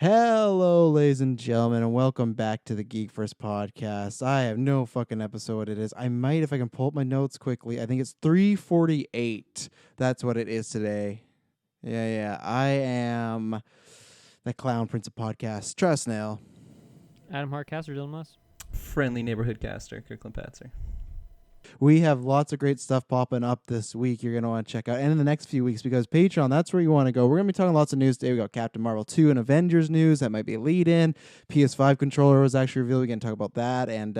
Hello, ladies and gentlemen, and welcome back to the Geek First podcast. I have no fucking episode it is. I might, if I can pull up my notes quickly. I think it's 348. That's what it is today. Yeah. I am the Clown Prince of Podcasts, Trust Nail. Adam Hartcaster, Dylan Moss. Friendly neighborhood caster, Kirklin Patzer. We have lots of great stuff popping up this week you're going to want to check out. And in the next few weeks, because Patreon, that's where you want to go. We're going to be talking lots of news today. We got Captain Marvel 2 and Avengers news. That might be a lead-in. PS5 controller was actually revealed. We can talk about that. And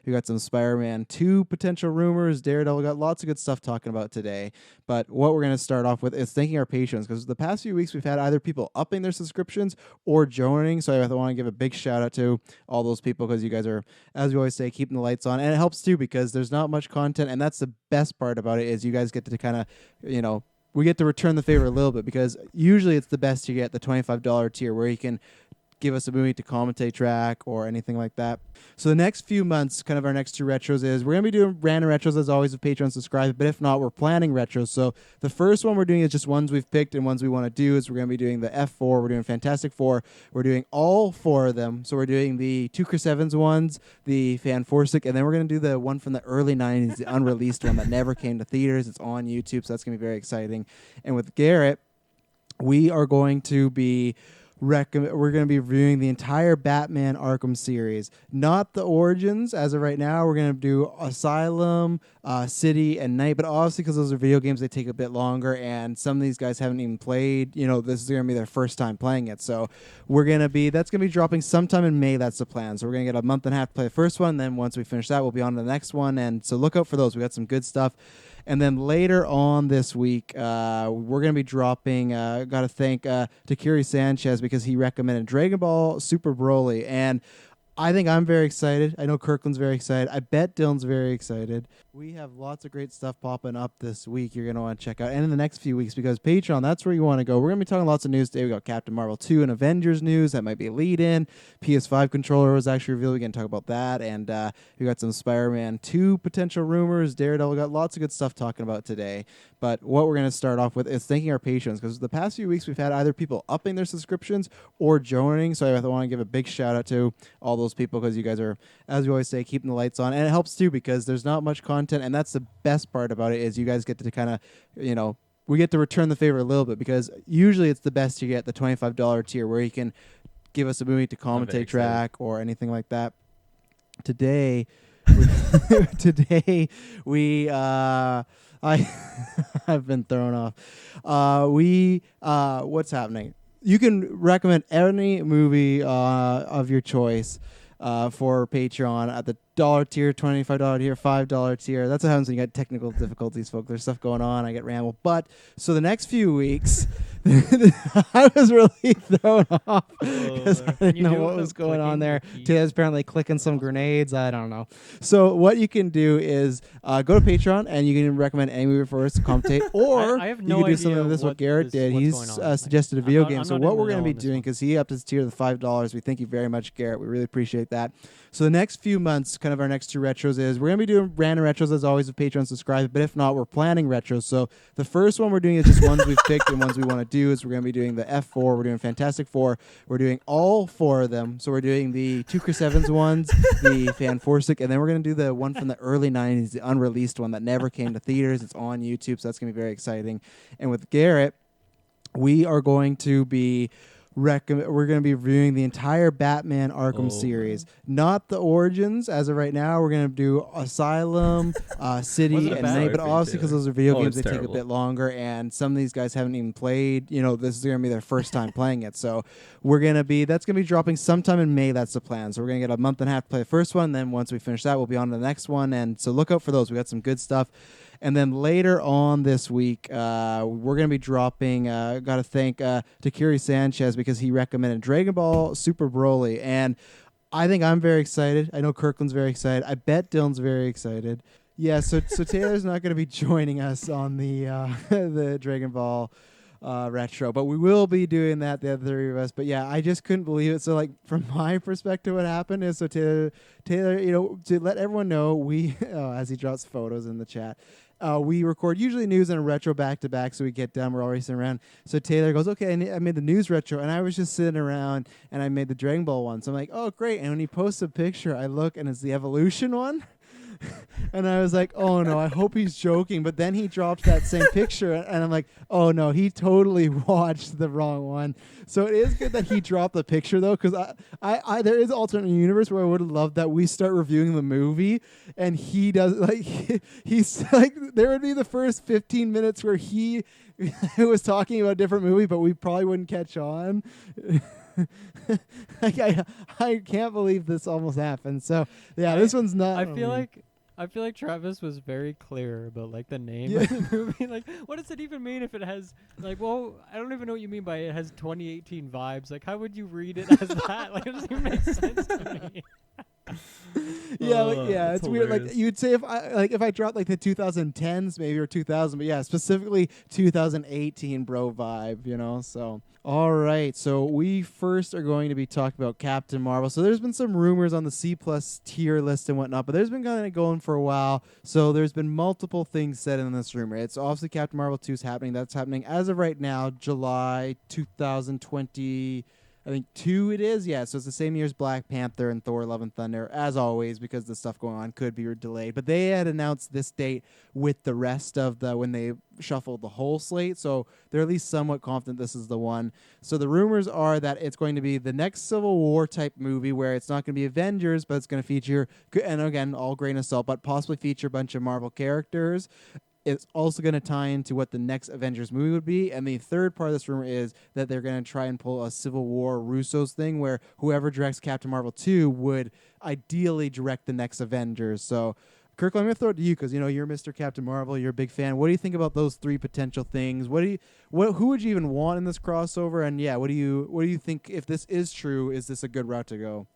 we got some Spider-Man 2 potential rumors. Daredevil. We got lots of good stuff talking about today. But what we're going to start off with is thanking our patrons, because the past few weeks we've had either people upping their subscriptions or joining. So I want to give a big shout-out to all those people, because you guys are, as we always say, keeping the lights on. And it helps, too, because there's not much content, and that's the best part about it, is you guys get to kind of, we get to return the favor a little bit, because usually it's the best you get, the $25 tier, where you can give us a movie to commentate track or anything like that. So the next few months, kind of our next two retros is, we're going to be doing random retros as always with Patreon subscribers, but if not, we're planning retros. So the first one we're doing is just ones we've picked and ones we want to do. Is we're going to be doing the F4, we're doing Fantastic Four, we're doing all four of them. So we're doing the two Chris Evans ones, the Fanforstic, and then we're going to do the one from the early 90s, the unreleased one that never came to theaters. It's on YouTube, so that's going to be very exciting. And with Garrett, we are going to be we're going to be reviewing the entire Batman Arkham series, not the Origins. As of right now, we're going to do Asylum, City, and Night. But obviously, because those are video games, they take a bit longer, and some of these guys haven't even played. This is going to be their first time playing it. So that's going to be dropping sometime in May. That's the plan. So we're going to get a month and a half to play the first one. Then once we finish that, we'll be on to the next one. And so look out for those. We got some good stuff. And then later on this week, we're going to be dropping, got to thank Takiri Sanchez, because he recommended Dragon Ball Super Broly. And I think I'm very excited. I know Kirklin's very excited. I bet Dylan's very excited. We have lots of great stuff popping up this week you're going to want to check out. And in the next few weeks, because Patreon, that's where you want to go. We're going to be talking lots of news today. We got Captain Marvel 2 and Avengers news. That might be a lead-in. PS5 controller was actually revealed. We can talk about that. And we got some Spider-Man 2 potential rumors. Daredevil. We got lots of good stuff talking about today. But what we're going to start off with is thanking our patrons, because the past few weeks we've had either people upping their subscriptions or joining. So I want to give a big shout-out to all those people, because you guys are, as we always say, keeping the lights on. And it helps, too, because there's not much content, and that's the best part about it, is you guys get to kind of, we get to return the favor a little bit, because usually it's the best you get, the $25 tier, where you can give us a movie to commentate track or anything like that. Today, I've been thrown off. What's happening? You can recommend any movie of your choice for Patreon at the $1 tier, $25 tier, $5 tier. That's what happens when you get technical difficulties, folks. There's stuff going on. I get rambled. But so the next few weeks, I was really thrown off because I didn't know what was going on there. Taylor's apparently clicking some grenades. I don't know. So what you can do is go to Patreon, and you can recommend any movie for us to commentate, or I have you no can do idea something like this. What Garrett did, he's suggested a video game. So what we're going to be doing, because he upped his tier to the $5, we thank you very much, Garrett. We really appreciate that. So the next few months, kind of our next two retros is, we're going to be doing random retros as always with Patreon subscribers, but if not, we're planning retros. So the first one we're doing is just ones we've picked and ones we want to do. Is we're going to be doing the F4, we're doing Fantastic Four, we're doing all four of them. So we're doing the two Chris Evans ones, the Fanforstic, and then we're going to do the one from the early 90s, the unreleased one that never came to theaters. It's on YouTube, so that's going to be very exciting. And with Garrett, we are going to be we're going to be reviewing the entire Batman Arkham series, not the Origins. As of right now, we're going to do Asylum, City, and Night. But obviously, because those are video games, they take a bit longer, and some of these guys haven't even played. This is going to be their first time playing it. So that's going to be dropping sometime in May. That's the plan. So we're going to get a month and a half to play the first one. Then once we finish that, we'll be on to the next one. And so look out for those. We got some good stuff. And then later on this week, we're going to be dropping, got to thank Takiri Sanchez, because he recommended Dragon Ball Super Broly. And I think I'm very excited. I know Kirklin's very excited. I bet Dylan's very excited. Yeah, so Taylor's not going to be joining us on the the Dragon Ball retro, but we will be doing that, the other three of us. But yeah, I just couldn't believe it. So from my perspective, what happened is, so Taylor, to let everyone know, we as he drops photos in the chat, we record usually news and a retro back to back, so we get done. We're always sitting around. So Taylor goes, "Okay, I made the news retro," and I was just sitting around, and I made the Dragon Ball one. So I'm like, "Oh, great!" And when he posts a picture, I look, and it's the Evolution one. And I was like, oh no, I hope he's joking. But then he drops that same picture, and I'm like, oh no, he totally watched the wrong one. So it is good that he dropped the picture though, because I there is an alternate universe where I would have loved that we start reviewing the movie, and he does like he's like there would be the first 15 minutes where he was talking about a different movie, but we probably wouldn't catch on. I can't believe this almost happened. So yeah, this one's not. I feel like Travis was very clear about like the name Yeah. of the movie. Like, what does it even mean if it has like? Well, I don't even know what you mean by it has 2018 vibes. Like, how would you read it as that? Like, it doesn't even make sense to me. Yeah, That's it's weird. Like hilarious. you'd say if I dropped like the 2010s maybe or 2000, but yeah, specifically 2018 bro vibe, So all right, so we first are going to be talking about Captain Marvel. So there's been some rumors on the C+ tier list and whatnot, but there's been kind of going for a while. So there's been multiple things said in this rumor. It's obviously Captain Marvel 2 is happening. That's happening as of right now, July 2020. I think 2 it is. Yeah, so it's the same year as Black Panther and Thor Love and Thunder, as always, because the stuff going on could be delayed. But they had announced this date with the rest of when they shuffled the whole slate, so they're at least somewhat confident this is the one. So the rumors are that it's going to be the next Civil War type movie where it's not going to be Avengers, but it's going to feature, and again, all grain of salt, but possibly feature a bunch of Marvel characters. It's also going to tie into what the next Avengers movie would be. And the third part of this rumor is that they're going to try and pull a Civil War Russo's thing where whoever directs Captain Marvel 2 would ideally direct the next Avengers. So, Kirklin, I'm going to throw it to you because, you're Mr. Captain Marvel. You're a big fan. What do you think about those three potential things? Who would you even want in this crossover? And, yeah, what do you think, if this is true, is this a good route to go?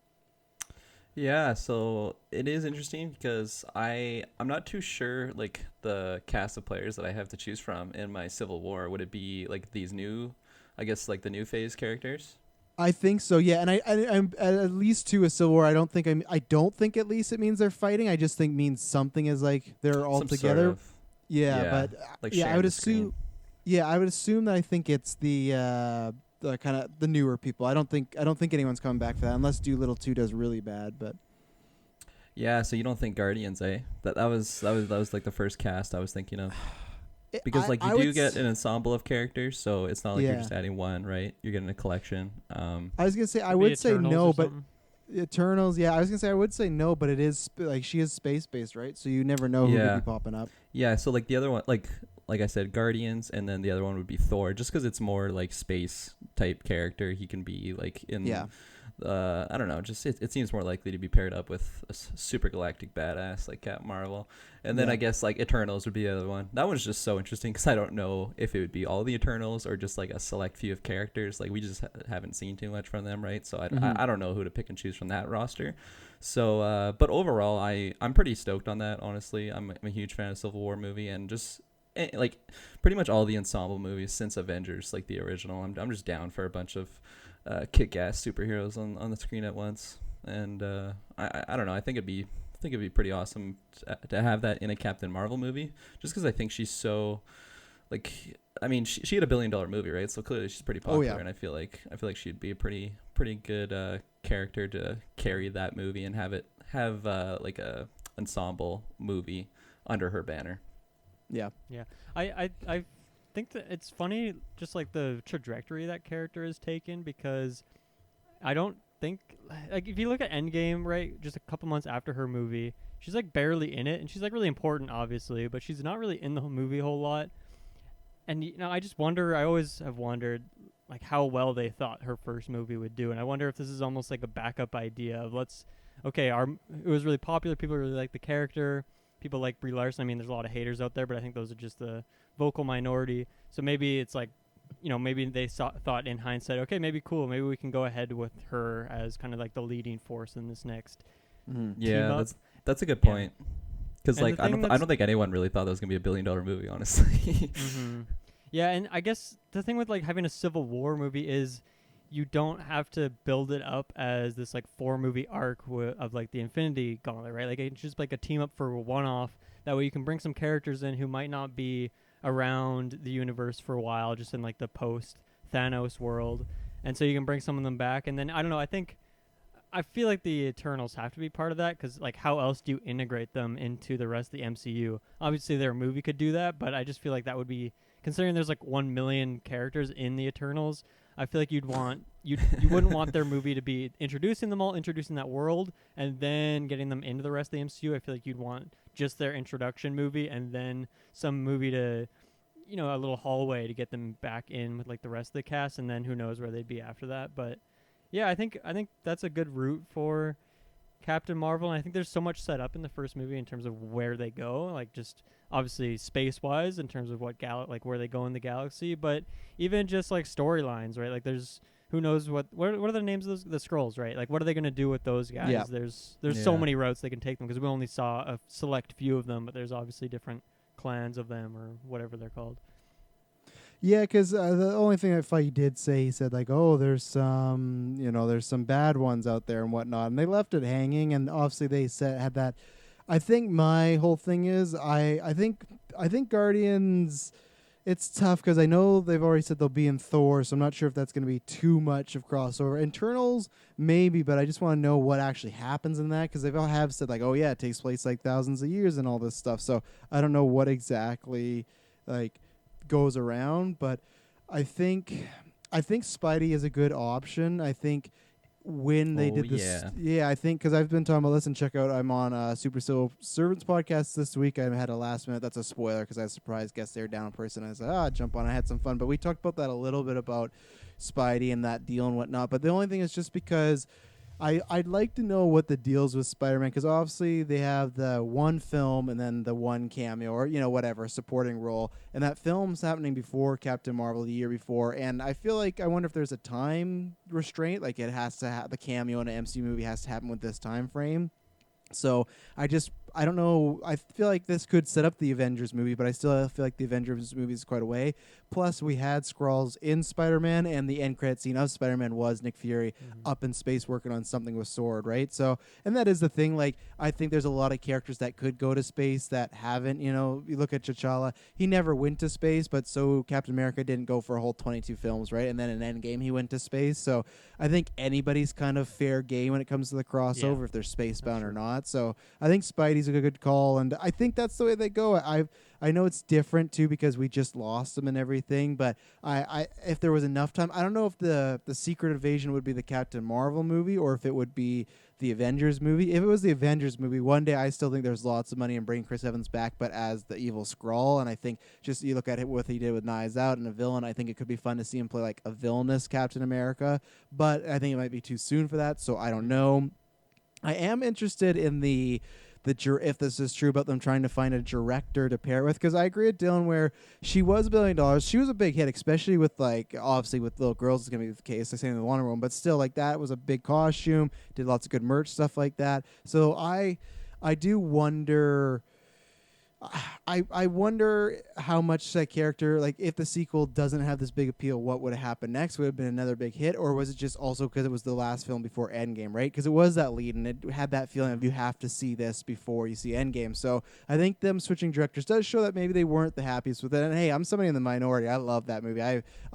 Yeah, so it is interesting because I'm not too sure like the cast of players that I have to choose from in my Civil War. Would it be like these new, I guess like the new phase characters? I think so, yeah, and I'm at least to a Civil War. I don't think at least it means they're fighting. I just think means something is like they're all Some together. sort of, Yeah, but like yeah, I sharing would the assume. screen. Yeah, I would assume that I think it's the kind of the newer people. I don't think anyone's coming back for that unless Doolittle 2 does really bad. But Yeah, so you don't think Guardians, eh? That was like the first cast I was thinking of. Because like you do get an ensemble of characters, so it's not like you're just adding one, right? You're getting a collection. I was gonna say I Could be would say Eternals no, or but something. Eternals. Yeah, I was gonna say I would say no, but it is like she is space based, right? So you never know who could Yeah. be popping up. Yeah, so like the other one, like I said, Guardians, and then the other one would be Thor, just because it's more like space type character. He can be like in, Yeah. I don't know, just it seems more likely to be paired up with a super galactic badass like Captain Marvel, and then Yeah. I guess like Eternals would be the other one. That one's just so interesting because I don't know if it would be all the Eternals or just like a select few of characters. Like we just haven't seen too much from them, right? So I don't know who to pick and choose from that roster. So, but overall, I'm pretty stoked on that. Honestly, I'm a huge fan of Civil War movie and just like pretty much all the ensemble movies since Avengers, like the original. I'm just down for a bunch of kick-ass superheroes on the screen at once. And I don't know. I think it'd be pretty awesome to have that in a Captain Marvel movie, just because I think she's so. Like, I mean, she had $1 billion movie, right? So clearly she's pretty popular, yeah. and I feel like she'd be a pretty good character to carry that movie and have like a ensemble movie under her banner. Yeah. Yeah, I think that it's funny, just like the trajectory that character has taken, because I don't think, like, if you look at Endgame, right, just a couple months after her movie, she's like barely in it, and she's like really important, obviously, but she's not really in the movie a whole lot. And I always have wondered, like, how well they thought her first movie would do, and I wonder if this is almost like a backup idea of it was really popular, people really like the character. People like Brie Larson. I mean, there's a lot of haters out there, but I think those are just the vocal minority. So maybe it's like, maybe they thought in hindsight, okay, maybe we can go ahead with her as kind of like the leading force in this next Yeah, team up. that's a good point. Because And like the I thing don't think anyone really thought that was gonna be $1 billion movie, honestly. Yeah, and I guess the thing with like having a Civil War movie is you don't have to build it up as this like 4-movie arc of like the Infinity Gauntlet, right? Like it's just like a team up for a one-off. That way you can bring some characters in who might not be around the universe for a while, just in like the post Thanos world, and so you can bring some of them back. And then I don't know, I feel like the Eternals have to be part of that, because like how else do you integrate them into the rest of the MCU? Obviously their movie could do that, but I just feel like that would be, considering there's like 1 million characters in the Eternals, I feel like you wouldn't want their movie to be introducing them all, introducing that world, and then getting them into the rest of the MCU. I feel like you'd want just their introduction movie and then some movie to, a little hallway to get them back in with like the rest of the cast, and then who knows where they'd be after that. But yeah, I think that's a good route for Captain Marvel, and I think there's so much set up in the first movie in terms of where they go, like just obviously space-wise in terms of what like where they go in the galaxy, but even just like storylines, right? Like there's who knows what are the names of the Skrulls, right? Like what are they going to do with those guys? Yeah. There's so many routes they can take them, because we only saw a select few of them, but there's obviously different clans of them or whatever they're called. Yeah, because the only thing that Feige did say, he said like, oh, there's some bad ones out there and whatnot, and they left it hanging, and obviously they had that. I think my whole thing is I think Guardians, it's tough because I know they've already said they'll be in Thor, so I'm not sure if that's going to be too much of crossover. Internals maybe, but I just want to know what actually happens in that, because they all have said like, oh yeah, it takes place like thousands of years and all this stuff. So I don't know what exactly like goes around, but I think Spidey is a good option. I think when they did this, I think, because I've been talking about, listen, check out, I'm on Super Civil Servants podcast this week. I had a last minute, that's a spoiler because I was a surprise guest there down in person. I was like, jump on, I had some fun, but we talked about that a little bit about Spidey and that deal and whatnot. But the only thing is just because I'd like to know what the deals with Spider-Man, because obviously they have the one film and then the one cameo or, whatever, supporting role. And that film's happening before Captain Marvel the year before. And I feel like, I wonder if there's a time restraint, like it has to have the cameo in an MCU movie has to happen with this time frame. So I don't know. I feel like this could set up the Avengers movie, but I still feel like the Avengers movie is quite a way. Plus, we had Skrulls in Spider-Man, and the end credit scene of Spider-Man was Nick Fury up in space working on something with Sword, right? So, and that is the thing. Like, I think there's a lot of characters that could go to space that haven't. You look at T'Challa. He never went to space, but so Captain America didn't go for a whole 22 films, right? And then in Endgame, he went to space. So I think anybody's kind of fair game when it comes to the crossover, if they're spacebound or not. So I think Spidey's a good call, and I think that's the way they go. I know it's different too because we just lost them and everything, but I if there was enough time, I don't know if the Secret Invasion would be the Captain Marvel movie or if it would be the Avengers movie. If it was the Avengers movie, one day I still think there's lots of money in bringing Chris Evans back, but as the evil Skrull, and I think just you look at it what he did with Knives Out and a villain, I think it could be fun to see him play like a villainous Captain America, but I think it might be too soon for that, so I don't know. I am interested in if this is true about them trying to find a director to pair it with, because I agree with Dylan where she was $1 billion. She was a big hit, especially with like obviously with little girls is gonna be the case. I say in the Wonder Woman, but still like that was a big costume. Did lots of good merch stuff like that. So I do wonder. I wonder how much that character, like if the sequel doesn't have this big appeal, what would have happened next? Would it have been another big hit, or was it just also because it was the last film before Endgame, right? Because it was that lead, and it had that feeling of you have to see this before you see Endgame. So I think them switching directors does show that maybe they weren't the happiest with it. And hey, I'm somebody in the minority. I love that movie. I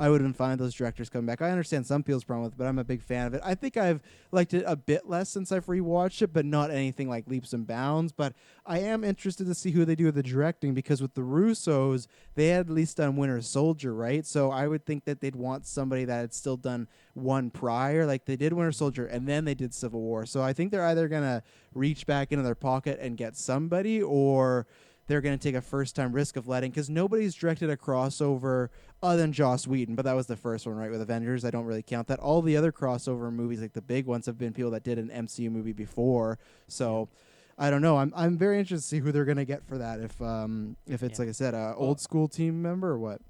would have been fine with those directors coming back. I understand some people's problem with it, but I'm a big fan of it. I think I've liked it a bit less since I've rewatched it, but not anything like leaps and bounds. But I am interested to see who they do with the directing, because with the Russos, they had at least done Winter Soldier, right? So I would think that they'd want somebody that had still done one prior. Like they did Winter Soldier and then they did Civil War. So I think they're either going to reach back into their pocket and get somebody, or they're going to take a first-time risk of letting, because nobody's directed a crossover other than Joss Whedon, but that was the first one, right, with Avengers. I don't really count that. All the other crossover movies, like the big ones, have been people that did an MCU movie before. So I don't know. I'm very interested to see who they're gonna get for that. If it's like I said, a old school team member or what.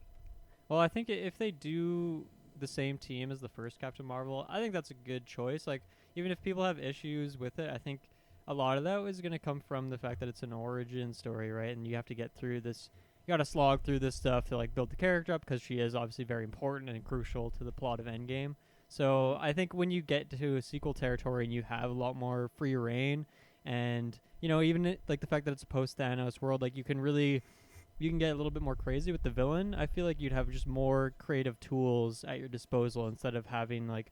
Well, I think if they do the same team as the first Captain Marvel, I think that's a good choice. Like even if people have issues with it, I think a lot of that is going to come from the fact that it's an origin story, right? And you have to get through this. You got to slog through this stuff to like build the character up, because she is obviously very important and crucial to the plot of Endgame. So I think when you get to a sequel territory and you have a lot more free reign, And even like the fact that it's a post Thanos world, like you can get a little bit more crazy with the villain. I feel like you'd have just more creative tools at your disposal instead of having like,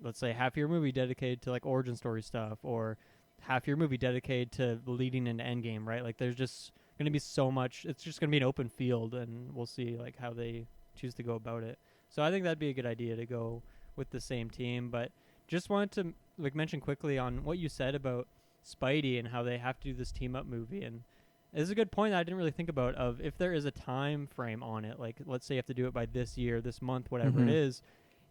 let's say, half your movie dedicated to like origin story stuff, or half your movie dedicated to leading into Endgame, right? Like there's just going to be so much. It's just going to be an open field, and we'll see like how they choose to go about it. So I think that'd be a good idea to go with the same team. But just wanted to like mention quickly on what you said about Spidey and how they have to do this team up movie. And this is a good point that I didn't really think about, of if there is a time frame on it, like let's say you have to do it by this year, this month, whatever it is,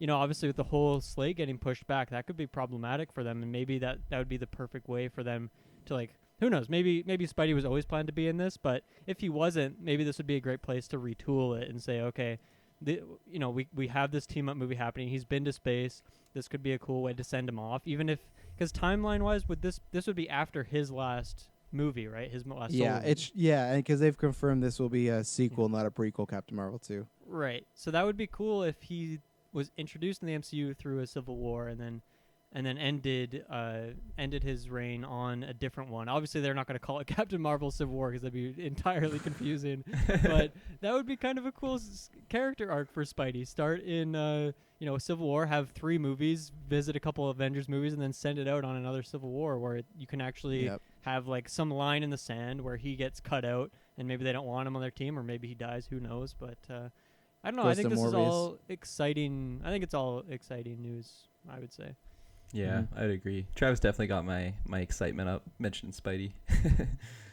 obviously with the whole slate getting pushed back, that could be problematic for them. And maybe that would be the perfect way for them to, like, who knows, maybe Spidey was always planned to be in this, but if he wasn't, maybe this would be a great place to retool it and say, okay, we have this team up movie happening. He's been to space. This could be a cool way to send him off, even if, because timeline wise, with this would be after his last movie, right? His last solo movie. And because they've confirmed this will be a sequel, not a prequel, Captain Marvel 2. Right. So that would be cool if he was introduced in the MCU through a Civil War and then ended his reign on a different one. Obviously, they're not going to call it Captain Marvel Civil War because that'd be entirely confusing. But that would be kind of a cool character arc for Spidey. Start in Civil War, have 3 movies, visit a couple of Avengers movies, and then send it out on another Civil War where you can actually have like some line in the sand where he gets cut out and maybe they don't want him on their team, or maybe he dies. Who knows? But I don't know. I think this is all exciting. I think it's all exciting news, I would say. Yeah, I'd agree. Travis definitely got my excitement up mentioning Spidey.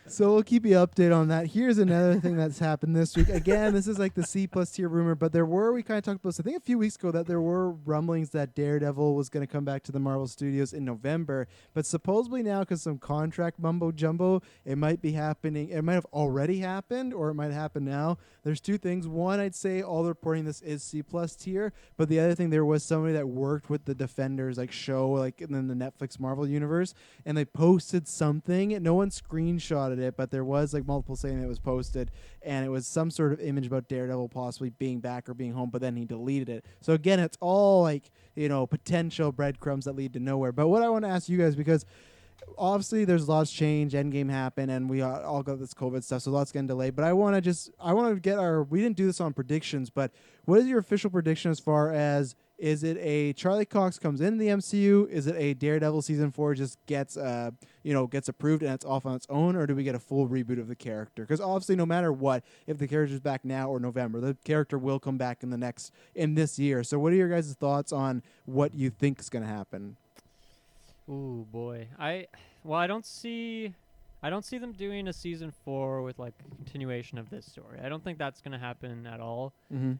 So we'll keep you updated on that. Here's another thing that's happened this week. Again, this is like the C+ tier rumor, but we kind of talked about this, I think a few weeks ago, that there were rumblings that Daredevil was going to come back to the Marvel Studios in November. But supposedly now, because some contract mumbo jumbo, it might be happening. It might have already happened, or it might happen now. There's 2 things. One, I'd say all the reporting this is C+ tier, but the other thing, there was somebody that worked with the Defenders show, like in the Netflix Marvel universe, and they posted something. No one screenshotted it, but there was multiple saying it was posted, and it was some sort of image about Daredevil possibly being back or being home, but then he deleted it. So again, it's all potential breadcrumbs that lead to nowhere. But what I want to ask you guys, because obviously there's lots of change, Endgame happened, and we all got this COVID stuff, so lots getting delayed. But I want to get we didn't do this on predictions, but what is your official prediction as far as, is it a Charlie Cox comes into the MCU? Is it a Daredevil season 4 just gets approved and it's off on its own, or do we get a full reboot of the character? Because obviously, no matter what, if the character's back now or November, the character will come back in this year. So, what are your guys' thoughts on what you think is going to happen? Ooh boy, I don't see them doing a season 4 with a continuation of this story. I don't think that's gonna happen at all.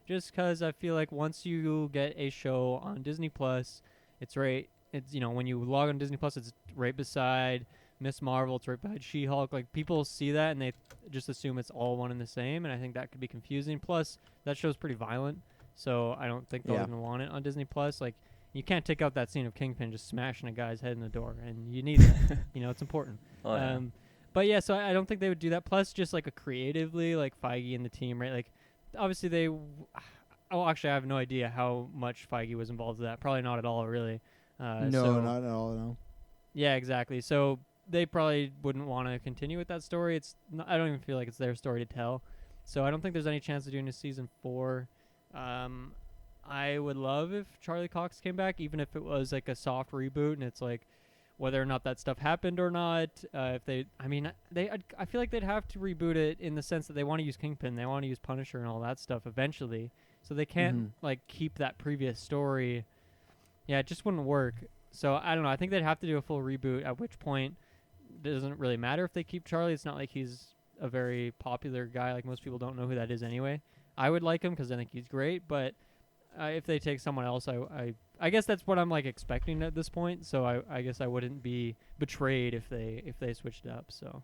Just because I feel like once you get a show on Disney Plus, it's right. It's when you log on Disney Plus, it's right beside Miss Marvel. It's right beside She-Hulk. People see that and they just assume it's all one and the same, and I think that could be confusing. Plus, that show's pretty violent, so I don't think they'll even want it on Disney Plus. You can't take out that scene of Kingpin just smashing a guy's head in the door, and you need that. It's important. Oh, yeah. But yeah, so I don't think they would do that. Plus, just creatively, Feige and the team, right? Obviously they. Oh, actually, I have no idea how much Feige was involved with that. Probably not at all, really. No, not at all. No. Yeah, exactly. So they probably wouldn't want to continue with that story. I don't even feel like it's their story to tell. So I don't think there's any chance of doing a season 4. I would love if Charlie Cox came back, even if it was a soft reboot, and it's whether or not that stuff happened or not. I feel like they'd have to reboot it in the sense that they want to use Kingpin, they want to use Punisher and all that stuff eventually. So they can't keep that previous story. Yeah, it just wouldn't work. So I don't know. I think they'd have to do a full reboot. At which point, it doesn't really matter if they keep Charlie. It's not like he's a very popular guy. Most people don't know who that is anyway. I would like him because I think he's great, but. If they take someone else, I guess that's what I'm expecting at this point. So I guess I wouldn't be betrayed if they switched up. So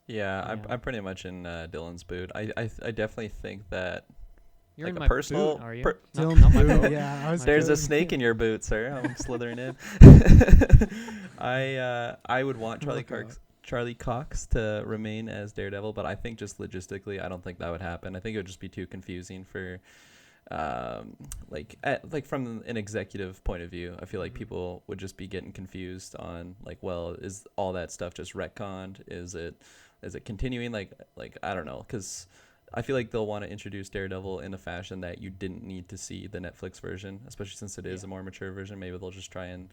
yeah. I'm pretty much in Dylan's boot. I definitely think that you're in a my personal boot, are you? Dylan's not my boot. boot. Yeah, there's a snake in your boot, sir. I'm slithering in. I would want Charlie Cox to remain as Daredevil, but I think just logistically, I don't think that would happen. I think it would just be too confusing for like from an executive point of view, I feel like people would just be getting confused on like, well, is all that stuff just retconned? Is it continuing? Like I don't know, because I feel like they'll want to introduce Daredevil in a fashion that you didn't need to see the Netflix version, especially since it is a more mature version. Maybe they'll just try and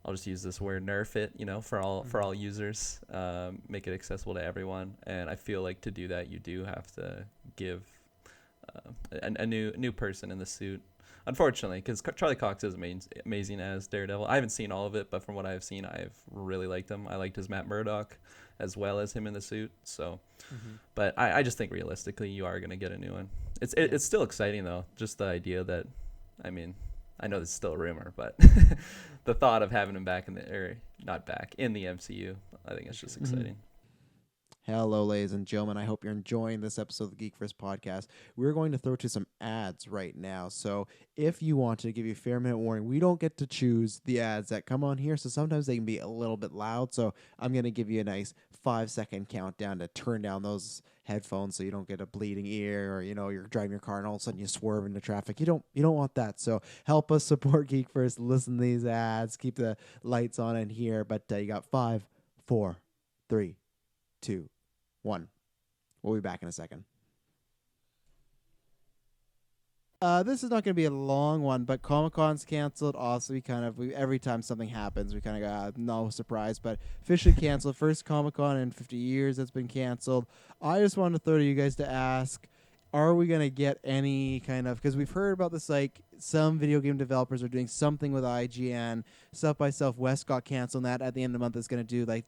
I'll just use this word, nerf it, for all users, make it accessible to everyone. And I feel like to do that, you do have to give a new person in the suit. Unfortunately, because Charlie Cox is amazing as Daredevil. I haven't seen all of it, but from what I've seen, I've really liked him. I liked his Matt Murdock as well as him in the suit. So, but I just think realistically, you are going to get a new one. It's still exciting though. Just the idea that, I mean, I know this is still a rumor, but the thought of having him back in the MCU, I think it's just exciting. Hello, ladies and gentlemen. I hope you're enjoying this episode of the Geek First podcast. We're going to throw to some ads right now. So if you want to give you a fair minute warning, we don't get to choose the ads that come on here. So sometimes they can be a little bit loud. So I'm going to give you a nice 5-second countdown to turn down those headphones so you don't get a bleeding ear, or you're driving your car and all of a sudden you swerve into traffic. You don't want that. So help us support Geek First. Listen to these ads. Keep the lights on in here. But you got 5, 4, 3, 2, 1. We'll be back in a second. This is not going to be a long one, but Comic-Con's canceled. Also, every time something happens, we kind of got no surprise, but officially canceled. First Comic-Con in 50 years that's been canceled. I just wanted to throw to you guys to ask, are we going to get any kind of, because we've heard about this, like some video game developers are doing something with IGN. South by Southwest got canceled. And that at the end of the month is going to do like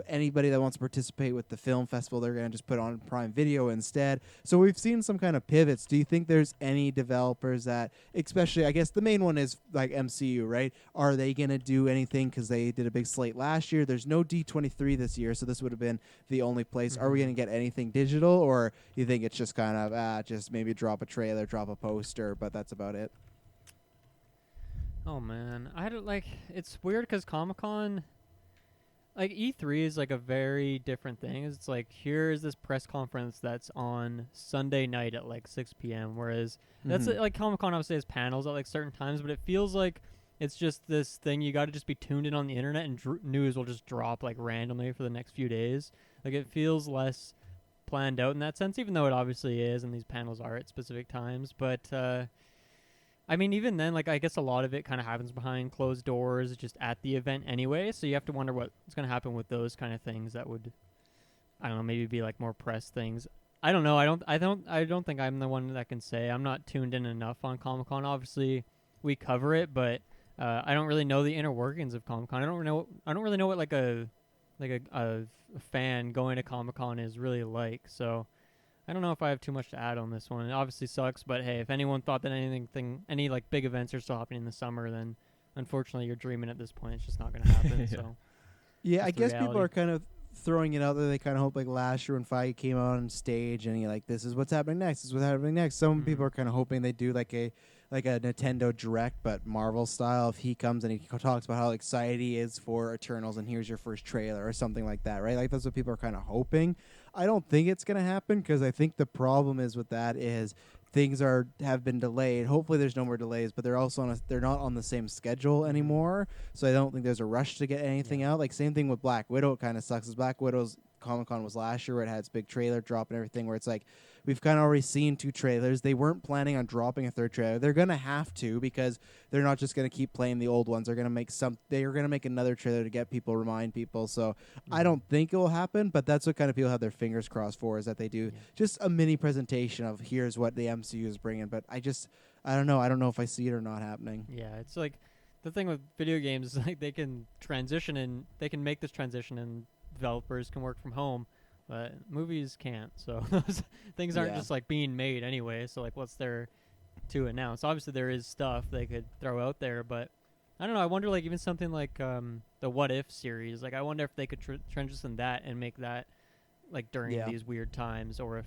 anybody that wants to participate with the film festival, they're going to just put on Prime Video instead. So we've seen some kind of pivots. Do you think there's any developers that, especially, I guess the main one is like MCU, right? Are they going to do anything? Because they did a big slate last year. There's no D23 this year, so this would have been the only place. Are we going to get anything digital, or you think it's just kind of just maybe drop a trailer, drop a poster, but that's about it? Oh man, I don't like. It's weird because Comic-Con, like E3 is like a very different thing. It's like, here is this press conference that's on Sunday night at like 6 p.m. Whereas that's like Comic-Con obviously has panels at like certain times, but it feels like it's just this thing you got to just be tuned in on the internet and news will just drop like randomly for the next few days. Like it feels less planned out in that sense, even though it obviously is, and these panels are at specific times. But I mean, even then, like I guess a lot of it kind of happens behind closed doors, just at the event anyway. So you have to wonder what's going to happen with those kind of things. That would, I don't know, maybe be like more press things. I don't know. I don't think I'm the one that can say. I'm not tuned in enough on Comic-Con. Obviously, we cover it, but I don't really know the inner workings of Comic-Con. I don't really know what like a fan going to Comic-Con is really like. So I don't know if I have too much to add on this one. It obviously sucks, but hey, if anyone thought that any like big events are still happening in the summer, then unfortunately you're dreaming at this point. It's just not going to happen. So yeah, I guess people are kind of throwing it out there. They kind of hope, like last year when Feige came out on stage and he like, this is what's happening next. This is what's happening next. Some people are kind of hoping they do like a Nintendo Direct, but Marvel style. If he comes and he talks about how excited he is for Eternals and here's your first trailer or something like that, right? Like that's what people are kind of hoping. I don't think it's going to happen, because I think the problem is with that is things have been delayed. Hopefully there's no more delays, but they're also they're not on the same schedule anymore. So I don't think there's a rush to get anything out. Like same thing with Black Widow. It kind of sucks. Black Widow's Comic-Con was last year, where it had its big trailer drop and everything, where it's like, we've kind of already seen 2 trailers. They weren't planning on dropping a 3rd trailer. They're going to have to, because they're not just going to keep playing the old ones. They're going to make another trailer to get people, remind people. So I don't think it will happen, but that's what kind of people have their fingers crossed for, is that they do just a mini presentation of here's what the MCU is bringing. But I don't know. I don't know if I see it or not happening. Yeah, it's like the thing with video games is like they can make this transition and developers can work from home, but movies can't. So those things aren't just like being made anyway. So like, what's there to announce? Obviously, there is stuff they could throw out there, but I don't know. I wonder, like even something like the What If series. Like I wonder if they could transition that and make that like during these weird times, or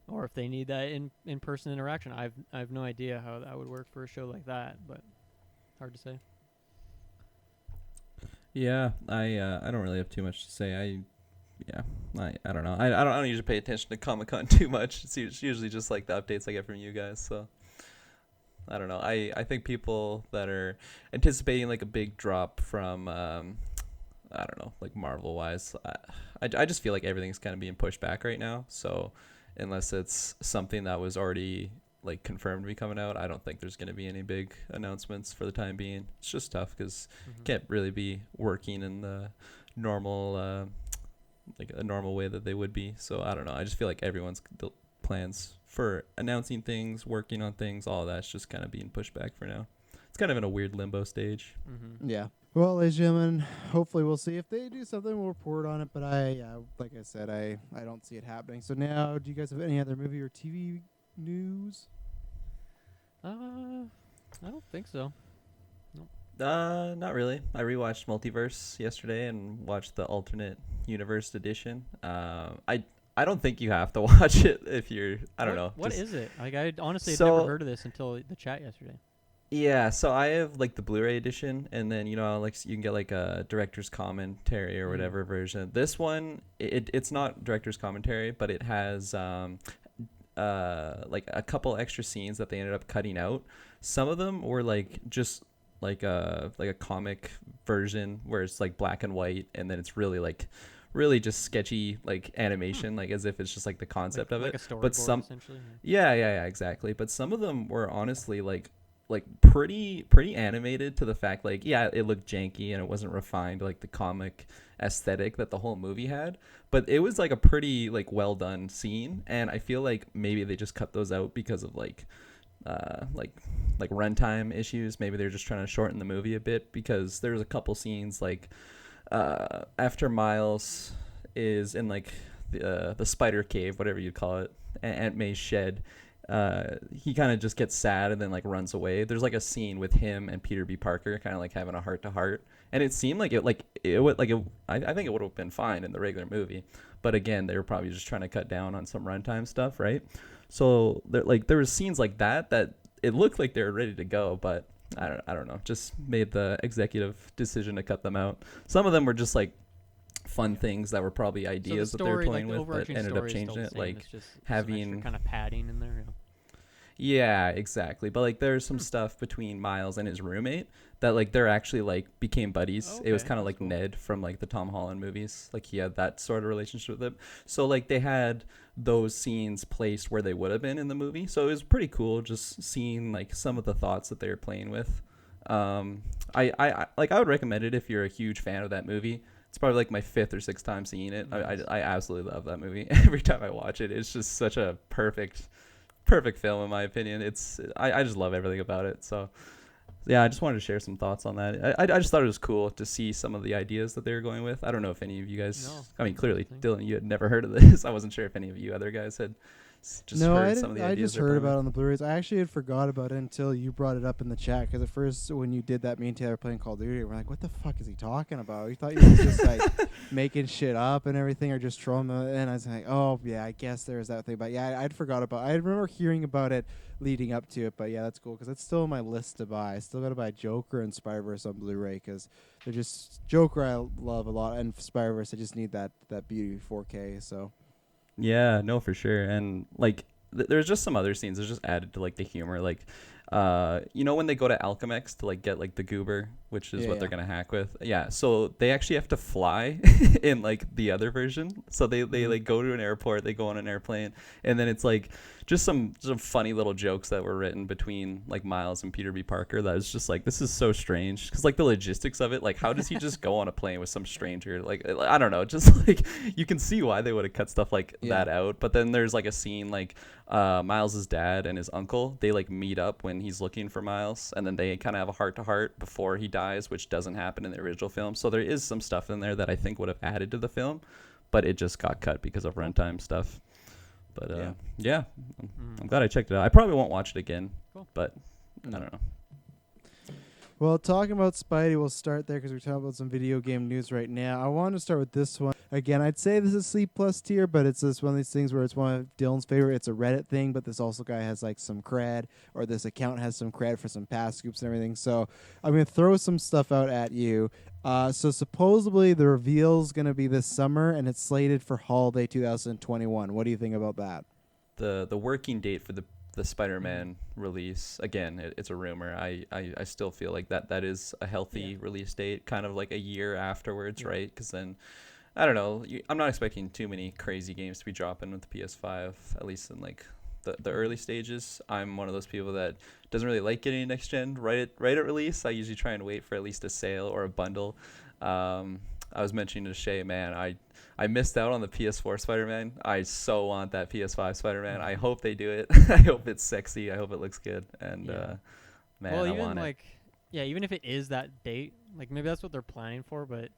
if they need that in person interaction. I have no idea how that would work for a show like that, but hard to say. Yeah, I don't really have too much to say. yeah, I don't know. I don't usually pay attention to Comic-Con too much. It's usually just like the updates I get from you guys. So I don't know. I think people that are anticipating like a big drop from I don't know, like Marvel wise, I just feel like everything's kind of being pushed back right now. So unless it's something that was already like confirmed to be coming out, I don't think there's going to be any big announcements for the time being. It's just tough because can't really be working in the normal like a normal way that they would be. So I don't know. I just feel like everyone's plans for announcing things, working on things, all of that's just kind of being pushed back for now. It's kind of in a weird limbo stage. Yeah. Well, ladies and gentlemen, hopefully we'll see if they do something. We'll report on it. But like I said, I don't see it happening. So now, do you guys have any other movie or TV news? I don't think so. Not really. I rewatched Multiverse yesterday and watched the alternate universe edition. I don't think you have to watch it if you're. I don't know. What is it? Like I honestly had So- never heard of this until the chat yesterday. Yeah, so I have like the Blu-ray edition, and then like you can get like a director's commentary or whatever version. This one, it's not director's commentary, but it has like a couple extra scenes that they ended up cutting out. Some of them were like just like a comic version where it's like black and white, and then it's really just sketchy like animation, like as if it's just like the concept of like it. A storyboard, But some, essentially. yeah, exactly. But some of them were honestly like pretty animated to the fact like it looked janky and it wasn't refined like the comic aesthetic that the whole movie had, but it was like a pretty like well done scene, and I feel like maybe they just cut those out because of like runtime issues. Maybe they're just trying to shorten the movie a bit, because there's a couple scenes like after Miles is in like the spider cave, whatever you call it, Aunt May's shed. He kind of just gets sad and then like runs away. There's like a scene with him and Peter B. Parker kind of like having a heart to heart, and it seemed like it would I think it would have been fine in the regular movie, but again they were probably just trying to cut down on some runtime stuff, right? So there was scenes like that it looked like they were ready to go, but I don't know, just made the executive decision to cut them out. Some of them were just like fun things that were probably ideas that they were playing with, but ended up changing it, like having kind of padding in there. Yeah, exactly. But like there's some stuff between Miles and his roommate that like they're actually like became buddies. It was kind of like cool. Ned from like the Tom Holland movies. Like he had that sort of relationship with him. So like they had those scenes placed where they would have been in the movie. So it was pretty cool just seeing like some of the thoughts that they were playing with. I would recommend it if you're a huge fan of that movie. It's probably like my 5th or 6th time seeing it. I absolutely love that movie. Every time I watch it, it's just such a perfect film in my opinion. I just love everything about it. So yeah, I just wanted to share some thoughts on that. I just thought it was cool to see some of the ideas that they were going with. I don't know if any of you guys, I mean, clearly Dylan, you had never heard of this. I wasn't sure if any of you other guys had just heard some of the ideas. I just heard about it on the Blu-rays. I actually had forgot about it until you brought it up in the chat, because at first when you did that, me and Taylor were playing Call of Duty, we're like, what the fuck is he talking about? We thought you were just like making shit up and everything, or just throwing them in. I was like, oh yeah, I guess there's that thing. But yeah, I'd forgot about it. I remember hearing about it leading up to it, but yeah, that's cool because it's still on my list to buy. I still got to buy Joker and Spider-Verse on Blu-ray because they're just Joker I love a lot, and Spider-Verse I just need that beauty 4K. So yeah, no, for sure. And like there's just some other scenes that just added to like the humor, like when they go to Alchemex to like get like the goober, which is what they're gonna hack with. Yeah, so they actually have to fly in like the other version. So they like go to an airport, they go on an airplane, and then it's like just some funny little jokes that were written between like Miles and Peter B. Parker that was just like, this is so strange, because like the logistics of it, like how does he just go on a plane with some stranger? Like I don't know, just like you can see why they would have cut stuff like that out. But then there's like a scene like Miles's dad and his uncle, they like meet up when he's looking for Miles, and then they kind of have a heart to heart before he dies, which doesn't happen in the original film. So there is some stuff in there that I think would have added to the film, but it just got cut because of runtime stuff. But I'm glad I checked it out. I probably won't watch it again, but I don't know. Well, talking about Spidey, we'll start there because we're talking about some video game news right now. I want to start with this one. Again, I'd say this is C+ tier, but it's just one of these things where it's one of Dylan's favorite. It's a Reddit thing, but this also guy has like some cred, or this account has some cred for some past scoops and everything. So I'm going to throw some stuff out at you. So supposedly the reveal's going to be this summer, and it's slated for holiday 2021. What do you think about that? The working date for the Spider-Man release, again, it's a rumor. I still feel like that is a healthy release date, kind of like a year afterwards, right? Because then, I don't know, I'm not expecting too many crazy games to be dropping with the PS5, at least in like the early stages. I'm one of those people that doesn't really like getting next gen right at release. I usually try and wait for at least a sale or a bundle. I was mentioning to Shay, man, I missed out on the PS4 Spider-Man. I so want that PS5 Spider-Man. I hope they do it. I hope it's sexy. I hope it looks good. And man, well, I even want it. even if it is that date, like maybe that's what they're planning for, but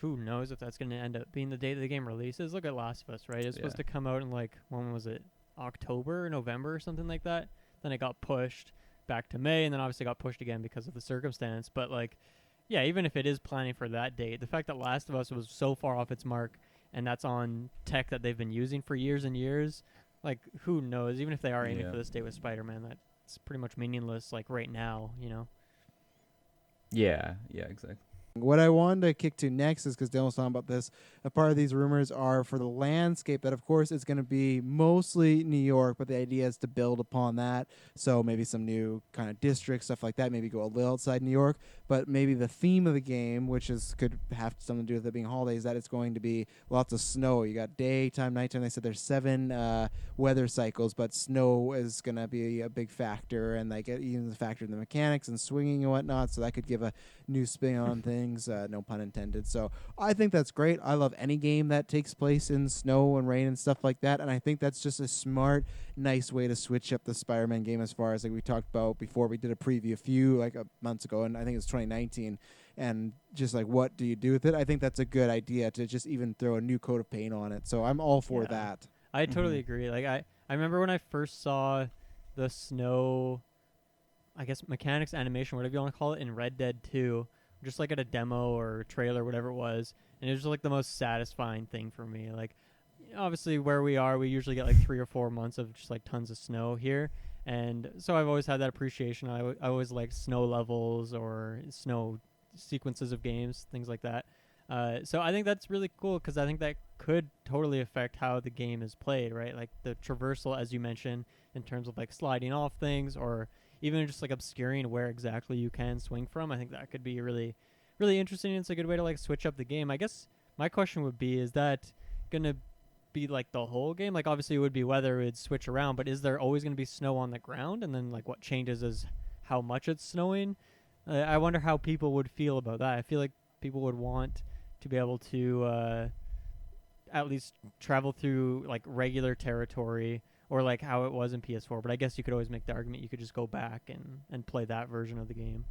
who knows if that's going to end up being the date that the game releases. Look at Last of Us, right? It's supposed to come out in like, when was it? October or November or something like that. Then it got pushed back to May, and then obviously got pushed again because of the circumstance. But like, yeah, even if it is planning for that date, the fact that Last of Us was so far off its mark, and that's on tech that they've been using for years and years, like who knows? Even if they are aiming for this date with Spider-Man, that's pretty much meaningless. Like right now, you know. Yeah, exactly. What I wanted to kick to next is, because Dylan was talking about this, a part of these rumors are for the landscape that, of course, it's going to be mostly New York, but the idea is to build upon that. So maybe some new kind of districts, stuff like that, maybe go a little outside New York. But maybe the theme of the game, which could have something to do with it being holidays, that it's going to be lots of snow. You got daytime, nighttime. They said there's 7 weather cycles, but snow is going to be a big factor, and they get even the factor in the mechanics and swinging and whatnot. So that could give a new spin on things. No pun intended. So I think that's great. I love any game that takes place in snow and rain and stuff like that, and I think that's just a smart, nice way to switch up the Spider-Man game, as far as like we talked about before. We did a preview a few months ago, and I think it was 2019, and just like, what do you do with it? I think that's a good idea, to just even throw a new coat of paint on it. So I'm all for that. I totally agree. Like I remember when I first saw the snow, I guess mechanics, animation, whatever you want to call it, in Red Dead 2, just like at a demo or trailer, whatever it was, and it was just like the most satisfying thing for me. Like, obviously where we are, we usually get like 3 or 4 months of just like tons of snow here, and so I've always had that appreciation. I always like snow levels or snow sequences of games, things like that. So I think that's really cool, because I think that could totally affect how the game is played, right? Like the traversal, as you mentioned, in terms of like sliding off things, or even just like obscuring where exactly you can swing from. I think that could be really, really interesting. It's a good way to like switch up the game. I guess my question would be, is that going to be like the whole game? Like obviously it would be weather, it would switch around, but is there always going to be snow on the ground? And then like what changes is how much it's snowing. I wonder how people would feel about that. I feel like people would want to be able to at least travel through like regular territory, or like how it was in PS4. But I guess you could always make the argument you could just go back and play that version of the game.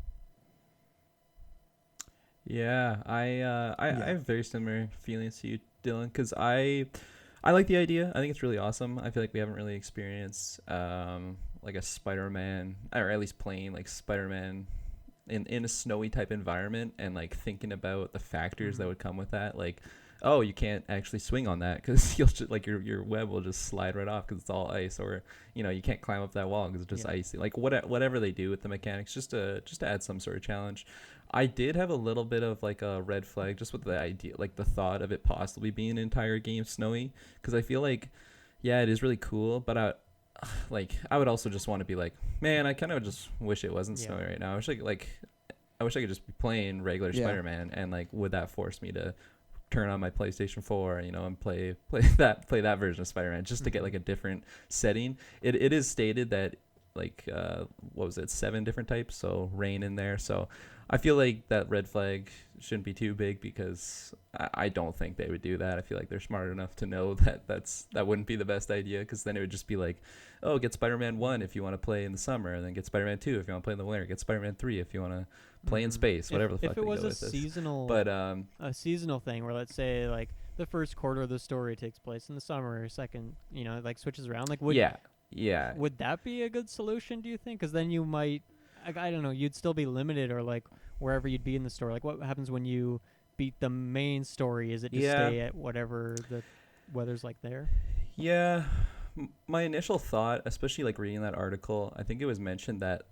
Yeah, I have very similar feelings to you, Dylan, because I like the idea. I think it's really awesome. I feel like we haven't really experienced like a Spider-Man, or at least playing like Spider-Man in a snowy type environment, and like thinking about the factors that would come with that. Like, oh, you can't actually swing on that because you'll just, like your web will just slide right off because it's all ice, or you can't climb up that wall because it's just icy. Like whatever they do with the mechanics, just to add some sort of challenge. I did have a little bit of like a red flag just with the idea, like the thought of it possibly being an entire game snowy, because I feel like, yeah, it is really cool, but I would also just want to be like, man, I kind of just wish it wasn't snowy right now. I wish I could just be playing regular Spider-Man, and like, would that force me to turn on my PlayStation 4, and play that version of Spider-Man just to get like a different setting. It is stated that like what was it, 7 different types, so rain in there. So I feel like that red flag shouldn't be too big, because I don't think they would do that. I feel like they're smart enough to know that that wouldn't be the best idea, because then it would just be like, oh, get Spider-Man 1 if you want to play in the summer, and then get Spider-Man 2 if you want to play in the winter, get Spider-Man 3 if you want to play in space, whatever the fuck if it they was go a with this. seasonal, But a seasonal thing, where let's say like the first quarter of the story takes place in the summer, or second, like switches around, like would that be a good solution, do you think? Because then you might, I don't know, you'd still be limited, or like wherever you'd be in the story. Like what happens when you beat the main story? Is it just stay at whatever the weather's like there? Yeah, my initial thought, especially like reading that article, I think it was mentioned that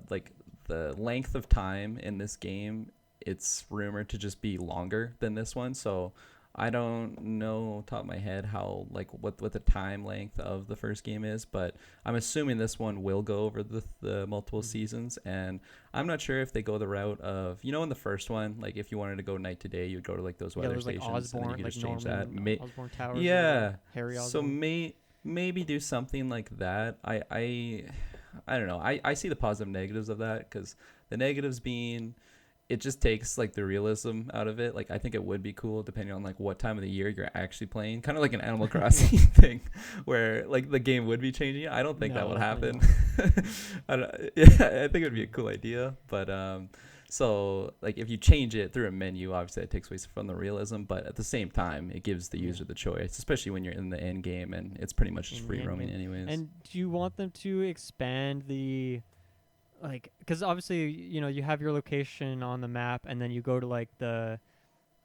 like the length of time in this game it's rumored to just be longer than this one. So I don't know top of my head how like what the time length of the first game is, but I'm assuming this one will go over the multiple seasons. And I'm not sure if they go the route of, in the first one, like if you wanted to go night to day, you'd go to like those weather there's, like, stations, and then you Osborne, could like just change Norman, that. Osborne Towers. Yeah. Harry So Osborne. maybe do something like that. I don't know. I see the positive negatives of that, because the negatives being it just takes like the realism out of it. Like I think it would be cool depending on like what time of the year you're actually playing, kind of like an Animal Crossing thing, where like the game would be changing. I don't think that would happen. Yeah, I think it would be a cool idea, but so like if you change it through a menu, obviously it takes away from the realism, but at the same time it gives the user the choice, especially when you're in the end game and it's pretty much just free roaming anyways. And do you want them to expand the, like, because obviously you have your location on the map, and then you go to like the,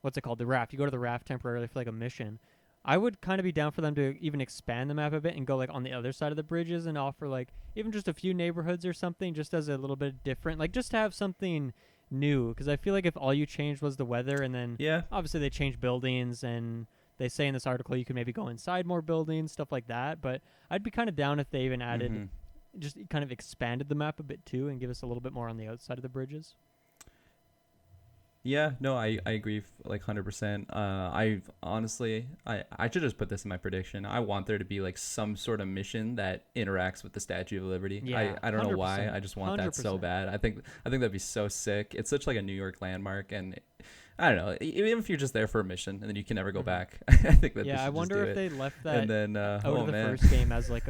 what's it called, the raft. You go to the raft temporarily for like a mission. I would kind of be down for them to even expand the map a bit and go like on the other side of the bridges and offer like even just a few neighborhoods or something, just as a little bit different, like just to have something new. Because I feel like if all you changed was the weather, and then obviously they change buildings, and they say in this article you could maybe go inside more buildings, stuff like that. But I'd be kind of down if they even added, just kind of expanded the map a bit too, and give us a little bit more on the outside of the bridges. Yeah, no, I agree like 100%. I honestly, I should just put this in my prediction. I want there to be like some sort of mission that interacts with the Statue of Liberty. Yeah, I don't know 100%. why. I just want that so bad. I think that'd be so sick. It's such like a New York landmark, and I don't know. Even if you're just there for a mission and then you can never go back, I think that. Yeah, I wonder if they left that and then, out of the first game as like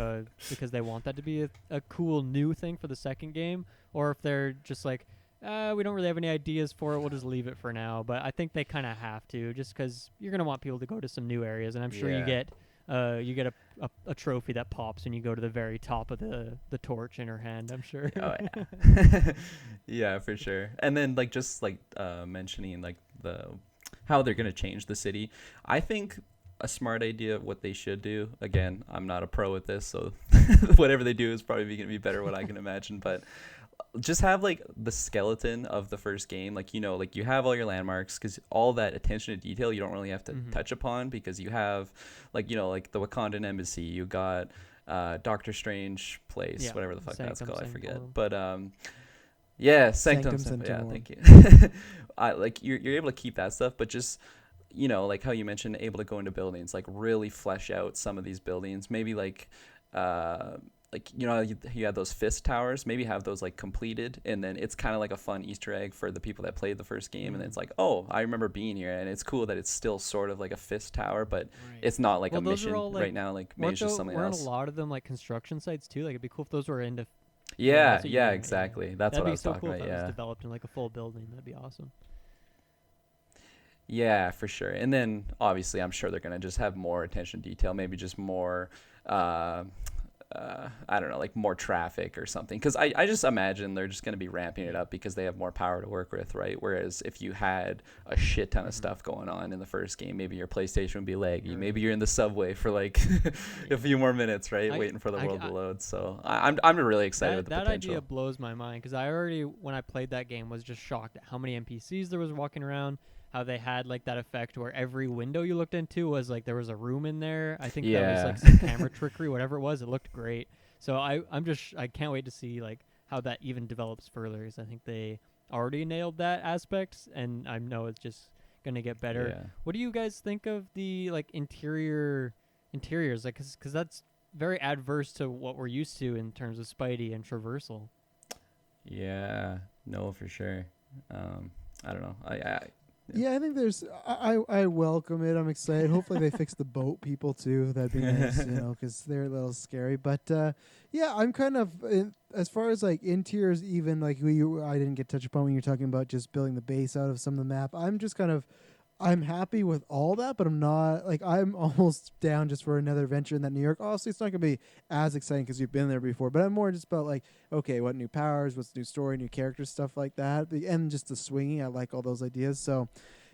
because they want that to be a cool new thing for the second game, or if they're just like, we don't really have any ideas for it, we'll just leave it for now. But I think they kind of have to, just because you're gonna want people to go to some new areas, and I'm sure you get a trophy that pops when you go to the very top of the torch in her hand, I'm sure. Oh yeah. Yeah, for sure. And then like just like mentioning like how they're gonna change the city, I think a smart idea of what they should do, again, I'm not a pro at this, so whatever they do is probably gonna be better what I can imagine, but just have like the skeleton of the first game, like like you have all your landmarks, because all that attention to detail you don't really have to touch upon, because you have like like the Wakandan embassy, you got Doctor Strange place, whatever the fuck that's called, I forget, but Sanctum yeah, thank you. Like you're able to keep that stuff, but just like how you mentioned, able to go into buildings, like really flesh out some of these buildings, maybe like you had those fist towers, maybe have those like completed, and then it's kind of like a fun Easter egg for the people that played the first game, and it's like, oh, I remember being here, and it's cool that it's still sort of like a fist tower, but it's not like a mission right now, like maybe it's just something else. Weren't a lot of them like construction sites too? Like it'd be cool if those were into exactly, that's what I was talking about. That'd be so cool if that was developed in like a full building. That'd be awesome. Yeah, for sure. And then obviously I'm sure they're gonna just have more attention to detail, maybe just more I don't know, like more traffic or something, because I just imagine they're just going to be ramping it up because they have more power to work with, right? Whereas if you had a shit ton of stuff going on in the first game, maybe your PlayStation would be laggy, maybe you're in the subway for like a few more minutes, right, waiting for the world to load. So I'm really excited with the potential. That idea blows my mind, because I already, when I played that game, was just shocked at how many NPCs there was walking around, how they had like that effect where every window you looked into was like there was a room in there. I think that was like some camera trickery, whatever it was. It looked great. So I can't wait to see like how that even develops further, because I think they already nailed that aspect, and I know it's just gonna get better. Yeah. What do you guys think of the like interiors? Like, because that's very adverse to what we're used to in terms of Spidey and traversal. Yeah, no, for sure. I don't know. Yeah, I think I welcome it. I'm excited. Hopefully they fix the boat people too. That'd be nice, because they're a little scary. But yeah, I'm kind of as far as like interiors, even like I didn't get touched upon when you're talking about just building the base out of some of the map. I'm happy with all that, but I'm not like I'm almost down just for another adventure in that New York. Obviously, it's not gonna be as exciting because you've been there before, but I'm more just about like, okay, what new powers, what's new story, new characters, stuff like that, and just the swinging. I like all those ideas. So,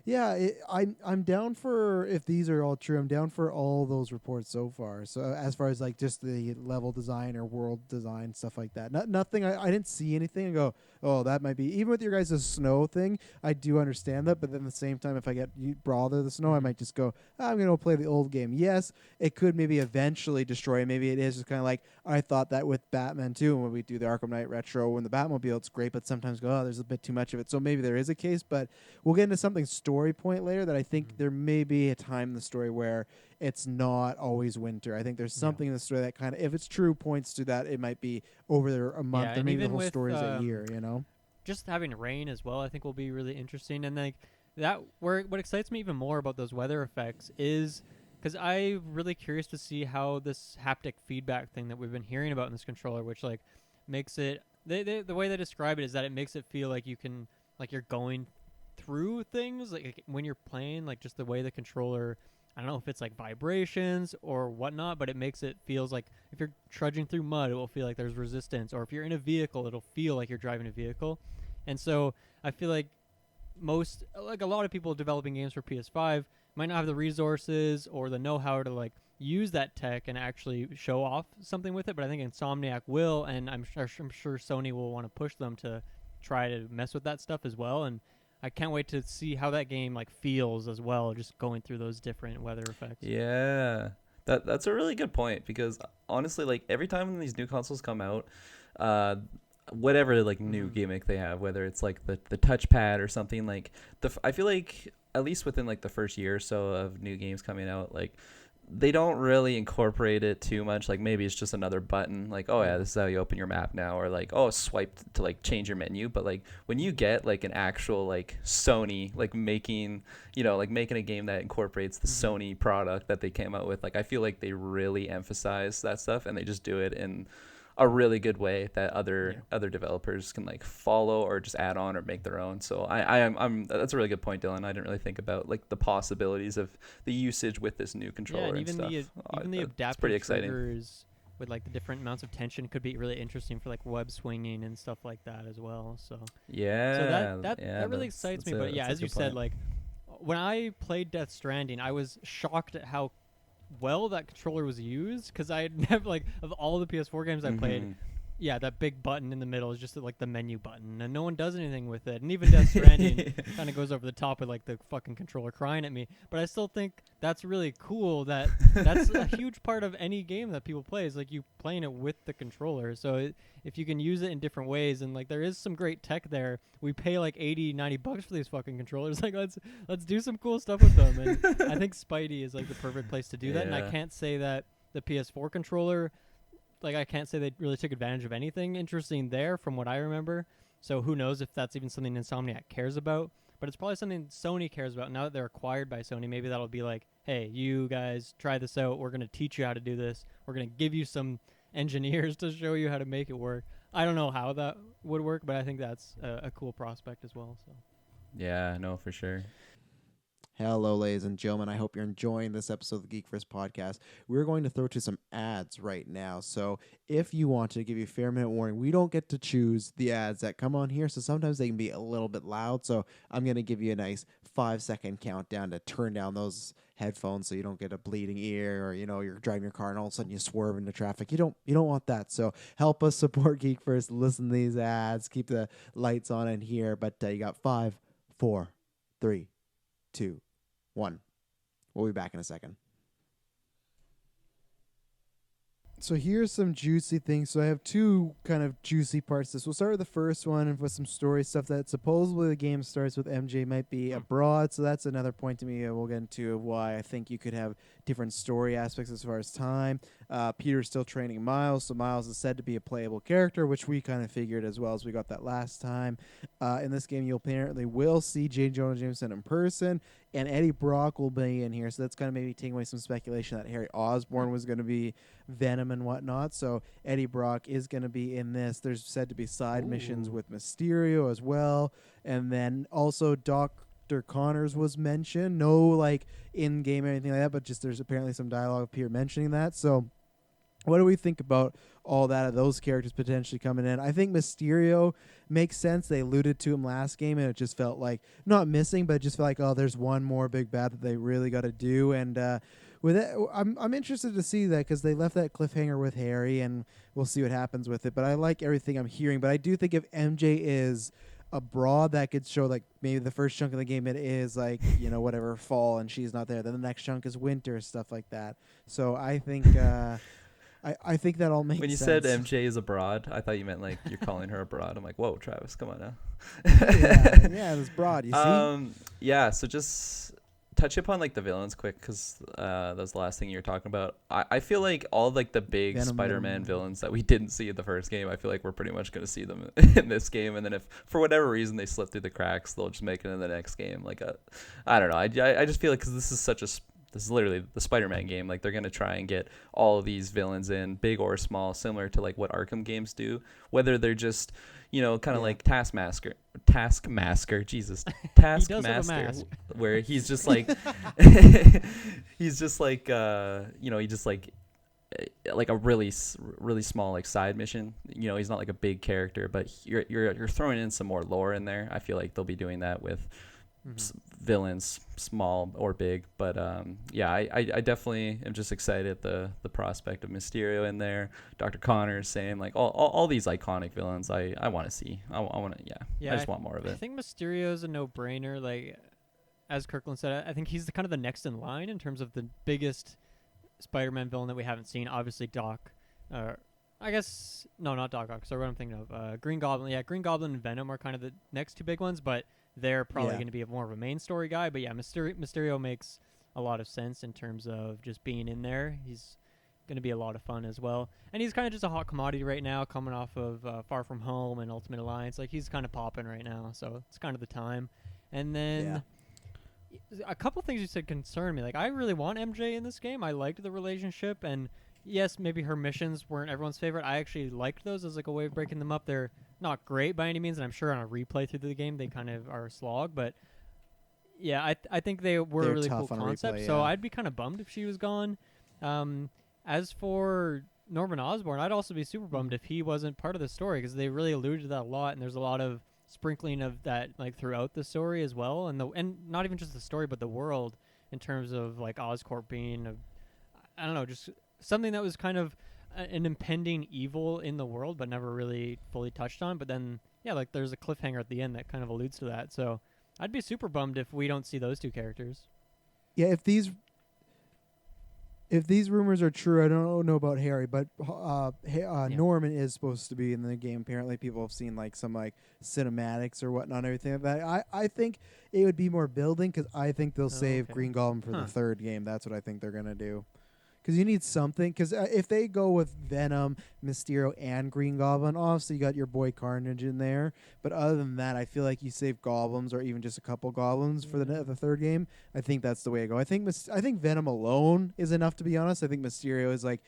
Yeah, I'm down for, if these are all true, I'm down for all those reports so far. So as far as like just the level design or world design stuff like that, nothing. I didn't see anything and go, oh, that might be, even with your guys' snow thing. I do understand that, but then at the same time, if I get Brawler the snow, I might just go, I'm gonna play the old game. Yes, it could maybe eventually destroy it. Maybe it is just kind of like I thought that with Batman too. When we do the Arkham Knight retro, when the Batmobile, it's great, but sometimes go, oh, there's a bit too much of it. So maybe there is a case, but we'll get into something story point later that I think there may be a time in the story where it's not always winter. I think there's something in the story that kind of, if it's true, points to that it might be over there a month, or and maybe the even whole with, story's a year, you know? just having rain as well, I think will be really interesting. And like that, where what excites me even more about those weather effects is because I'm really curious to see how this haptic feedback thing that we've been hearing about in this controller, which like makes it, the way they describe it is that it makes it feel like you can, like you're going through things, like when you're playing, like just the way the controller, I don't know if it's like vibrations or whatnot, but it makes it feels like if you're trudging through mud, it will feel like there's resistance, or if you're in a vehicle, it'll feel like you're driving a vehicle. And so I feel like a lot of people developing games for PS5 might not have the resources or the know-how to like use that tech and actually show off something with it. But I think Insomniac will, and I'm sure Sony will want to push them to try to mess with that stuff as well. And I can't wait to see how that game like feels as well, just going through those different weather effects. Yeah, that's a really good point, because honestly, like every time these new consoles come out, whatever like new gimmick they have, whether it's like the touchpad or something, like I feel like at least within like the first year or so of new games coming out, like they don't really incorporate it too much. Like maybe it's just another button, like, oh yeah, this is how you open your map now, or like, oh, swipe to like change your menu. But like when you get like an actual like Sony like making a game that incorporates the Sony product that they came out with, like I feel like they really emphasize that stuff, and they just do it in a really good way that other developers can like follow or just add on or make their own. So I'm that's a really good point, Dylan. I didn't really think about like the possibilities of the usage with this new controller and stuff. Even the adaptive triggers with like the different amounts of tension could be really interesting for like web swinging and stuff like that as well. So that really excites me. But yeah, as you said, like when I played Death Stranding, I was shocked at how well that controller was used, because I had never, like, of all the PS4 games I played, that big button in the middle is just like the menu button, and no one does anything with it. And even Death Stranding kind of goes over the top with like the fucking controller crying at me. But I still think that's really cool. That's a huge part of any game that people play, is like you playing it with the controller. So if you can use it in different ways, and like there is some great tech there. We pay like $80-$90 for these fucking controllers. Like let's do some cool stuff with them. And I think Spidey is like the perfect place to do that. And I can't say that the PS4 controller, like I can't say they really took advantage of anything interesting there from what I remember. So who knows if that's even something Insomniac cares about. But it's probably something Sony cares about. Now that they're acquired by Sony, maybe that'll be like, hey, you guys try this out. We're going to teach you how to do this. We're going to give you some engineers to show you how to make it work. I don't know how that would work, but I think that's a cool prospect as well. So yeah, no, for sure. Hello, ladies and gentlemen. I hope you're enjoying this episode of the Geek First podcast. We're going to throw to some ads right now. So if you want to give you a fair minute warning, we don't get to choose the ads that come on here. So sometimes they can be a little bit loud. So I'm going to give you a nice 5-second countdown to turn down those headphones so you don't get a bleeding ear, or, you're driving your car and all of a sudden you swerve into traffic. You don't want that. So help us support Geek First. Listen to these ads. Keep the lights on in here. But you got 5, 4, 3, 2, 1. We'll be back in a second. So here's some juicy things. So I have two kind of juicy parts to this. We'll start with the first one and with some story stuff that supposedly the game starts with MJ might be abroad. So that's another point to me we'll get into of why I think you could have different story aspects as far as time. Peter's still training Miles, so Miles is said to be a playable character, which we kind of figured as well as we got that last time. In this game, you apparently will see J. Jonah Jameson in person, and Eddie Brock will be in here, so that's kind of maybe taking away some speculation that Harry Osborn was going to be Venom and whatnot. So Eddie Brock is going to be in this. There's said to be side missions with Mysterio as well, and then also Dr. Connors was mentioned. No, like, in-game or anything like that, but just there's apparently some dialogue of Peter mentioning that. So what do we think about all that of those characters potentially coming in. I think Mysterio makes sense. They alluded to him last game, and it just felt like not missing, but it just felt like, oh, there's one more big bad that they really got to do. And with it, I'm interested to see that because they left that cliffhanger with Harry, and we'll see what happens with it. But I like everything I'm hearing. But I do think if MJ is abroad, that could show like maybe the first chunk of the game it is like whatever fall and she's not there, then the next chunk is winter, stuff like that. So I think I think that all makes sense. When you said MJ is abroad, I thought you meant like you're calling her abroad. I'm like, whoa, Travis, come on now. yeah, it was broad, you see. Yeah, so just touch upon like the villains quick, because that was the last thing you were talking about. I feel like all like the big Venom, Spider-Man Venom. villains that we didn't see in the first game, I feel like we're pretty much going to see them in this game. And then if for whatever reason they slip through the cracks, they'll just make it in the next game. Like I don't know. I just feel like, because this is literally the Spider-Man game. Like, they're going to try and get all of these villains in, big or small, similar to like what Arkham games do. Whether they're just, kind of like Taskmaster, Jesus, Taskmaster, where he's just like, he's just like, he just like a really small like side mission. He's not like a big character, but you're throwing in some more lore in there. I feel like they'll be doing that with villains, small or big. But I definitely am just excited at the prospect of Mysterio in there. Dr. Connors, same, like all these iconic villains I want to see. I want to I just want more of it. I think Mysterio's a no-brainer. Like, as Kirklin said, I think he's kind of the next in line in terms of the biggest Spider-Man villain that we haven't seen. Obviously Doc, I guess not Doc Ock. So what I'm thinking of, Green Goblin. Yeah, Green Goblin and Venom are kind of the next two big ones, but they're probably going to be more of a main story guy. But yeah, Mysterio makes a lot of sense in terms of just being in there. He's going to be a lot of fun as well. And he's kind of just a hot commodity right now, coming off of Far From Home and Ultimate Alliance. Like, he's kind of popping right now, so it's kind of the time. And then a couple things you said concern me. Like, I really want MJ in this game. I liked the relationship, and yes, maybe her missions weren't everyone's favorite. I actually liked those as like a way of breaking them up. They're not great by any means, and I'm sure on a replay through the game they kind of are a slog, but yeah, I think they're a really cool concept. So I'd be kind of bummed if she was gone. As for Norman Osborn, I'd also be super bummed if he wasn't part of the story, because they really alluded to that a lot, and there's a lot of sprinkling of that like throughout the story as well, and not even just the story but the world, in terms of like Oscorp being I don't know, just something that was kind of an impending evil in the world but never really fully touched on. But then like there's a cliffhanger at the end that kind of alludes to that. So I'd be super bummed if we don't see those two characters. Yeah, if these rumors are true, I don't know about Harry, but Norman is supposed to be in the game. Apparently, people have seen like some like cinematics or whatnot, and everything like that. I think it would be more building, because I think they'll save Green Goblin for the third game. That's what I think they're gonna do. Because you need something. Because if they go with Venom, Mysterio, and Green Goblin, obviously you got your boy Carnage in there. But other than that, I feel like you save goblins, or even just a couple goblins for the third game. I think that's the way to go. I think Venom alone is enough, to be honest. I think Mysterio is like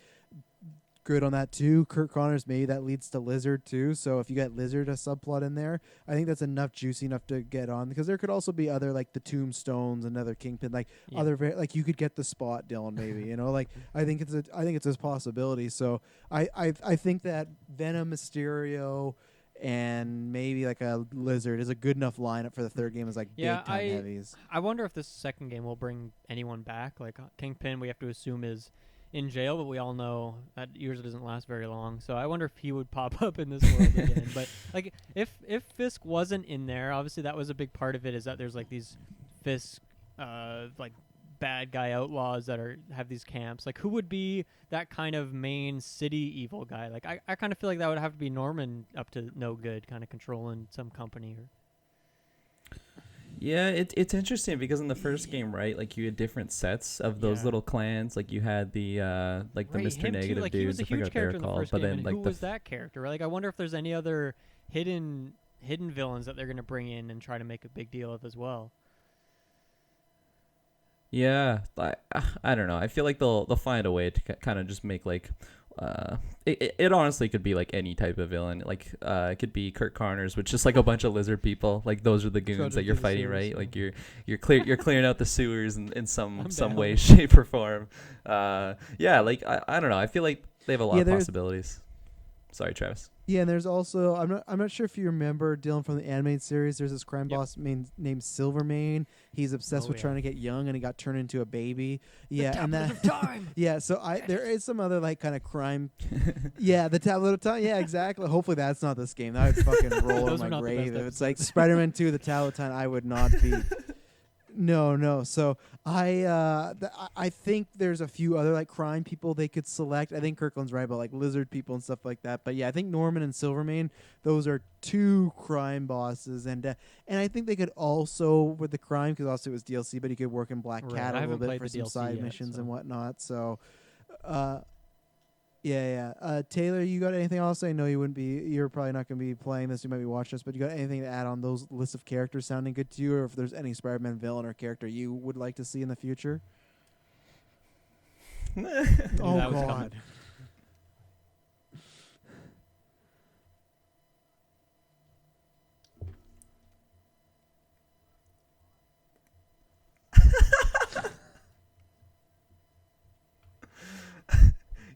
good on that too. Kurt Connors, maybe that leads to Lizard too. So if you got Lizard a subplot in there, I think that's juicy enough to get on. Because there could also be other like the Tombstones, another Kingpin, like other like you could get the Spot, Dylan, maybe. Like I think it's a possibility. So I think that Venom, Mysterio, and maybe like a Lizard is a good enough lineup for the third game as like big time heavies. I wonder if this second game will bring anyone back. Like Kingpin, we have to assume is in jail, but we all know that usually doesn't last very long. So I wonder if he would pop up in this world again. But like if Fisk wasn't in there, obviously that was a big part of it, is that there's like these Fisk like bad guy outlaws that have these camps. Like, who would be that kind of main city evil guy? Like I kind of feel like that would have to be Norman up to no good, kind of controlling some company. Yeah, it's interesting, because in the first game, right, like you had different sets of those little clans. Like you had the like the Mr. Negative like, dudes. He was a huge character in the first game, then and who was that character? Right? Like, I wonder if there's any other hidden villains that they're going to bring in and try to make a big deal of as well. Yeah, I don't know. I feel like they'll find a way to kind of just make like it honestly could be like any type of villain. Like it could be Kurt Connors with just like a bunch of lizard people. Like those are the goons that you're fighting, right? Like you're clearing out the sewers in some way, shape, or form. Yeah, like I don't know. I feel like they have a lot of possibilities. sorry, Travis. Yeah, and there's also I'm not sure if you remember Dylan from the animated series. There's this crime Yep. boss named Silvermane. He's obsessed with trying to get young, and he got turned into a baby. Yeah, and that of time. yeah. So there is some other like kind of crime. Yeah, the tablet of time. Yeah, exactly. Hopefully that's not this game. That would fucking roll Those in are my not the grave. best If it's like Spider-Man 2, the tablet of time, I would not be. No. So I think there's a few other like crime people they could select. I think Kirkland's right about like lizard people and stuff like that. But yeah, I think Norman and Silvermane, those are two crime bosses, and I think they could also with the crime because also it was DLC, but he could work in Black Right, Cat I a little haven't bit played for the some DLC side yet, missions so. and whatnot. So, yeah. Taylor, you got anything else? I know you wouldn't be. You're probably not going to be playing this. You might be watching this, but you got anything to add on those lists of characters sounding good to you, or if there's any Spider-Man villain or character you would like to see in the future? Oh that was God. coming.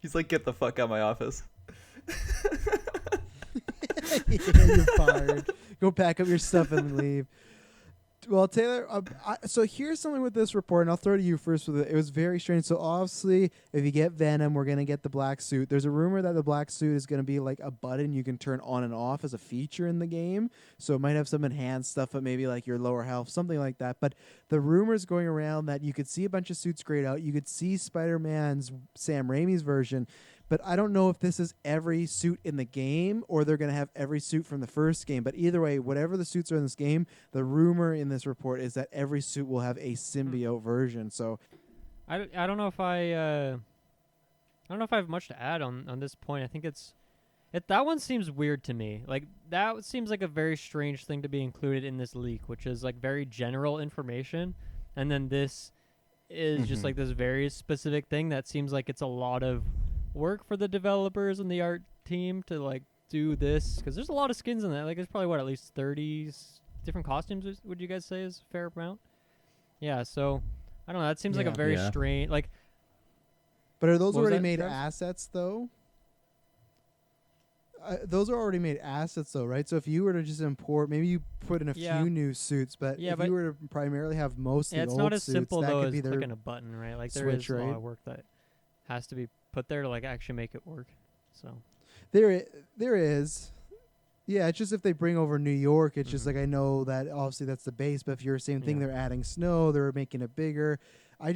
He's like, get the fuck out of my office. Yeah, you're fired. Go pack up your stuff and leave. Well, Taylor, so here's something with this report, and I'll throw to you first with it. It was very strange. So obviously, if you get Venom, we're going to get the black suit. There's a rumor that the black suit is going to be like a button you can turn on and off as a feature in the game. So it might have some enhanced stuff, but maybe like your lower health, something like that. But the rumors going around that you could see a bunch of suits grayed out. You could see Spider-Man's Sam Raimi's version. But I don't know if this is every suit in the game or they're going to have every suit from the first game. But either way, whatever the suits are in this game, the rumor in this report is that every suit will have a symbiote version. So I don't know if I don't know if I have much to add on this point. I think that one seems weird to me. Like that seems like a very strange thing to be included in this leak, which is like very general information, and then this is just like this very specific thing that seems like it's a lot of work for the developers and the art team to like do this because there's a lot of skins in that. Like there's probably at least 30 different costumes. Would you guys say is a fair amount? Yeah. So I don't know. That seems like a very strange like. But are those What was already that, made Travis? assets though? Those are already made assets though, right? So if you were to just import, maybe you put in a Yeah. few new suits, but Yeah, if but you were to primarily have most of Yeah, the it's old not as suits, simple that though could as be their clicking a button, right? Like there switch, is a lot right? of work that has to be put there to like actually make it work. So There is. Yeah, it's just if they bring over New York, it's just like I know that obviously that's the base, but if you're the same thing, Yeah. they're adding snow, they're making it bigger. I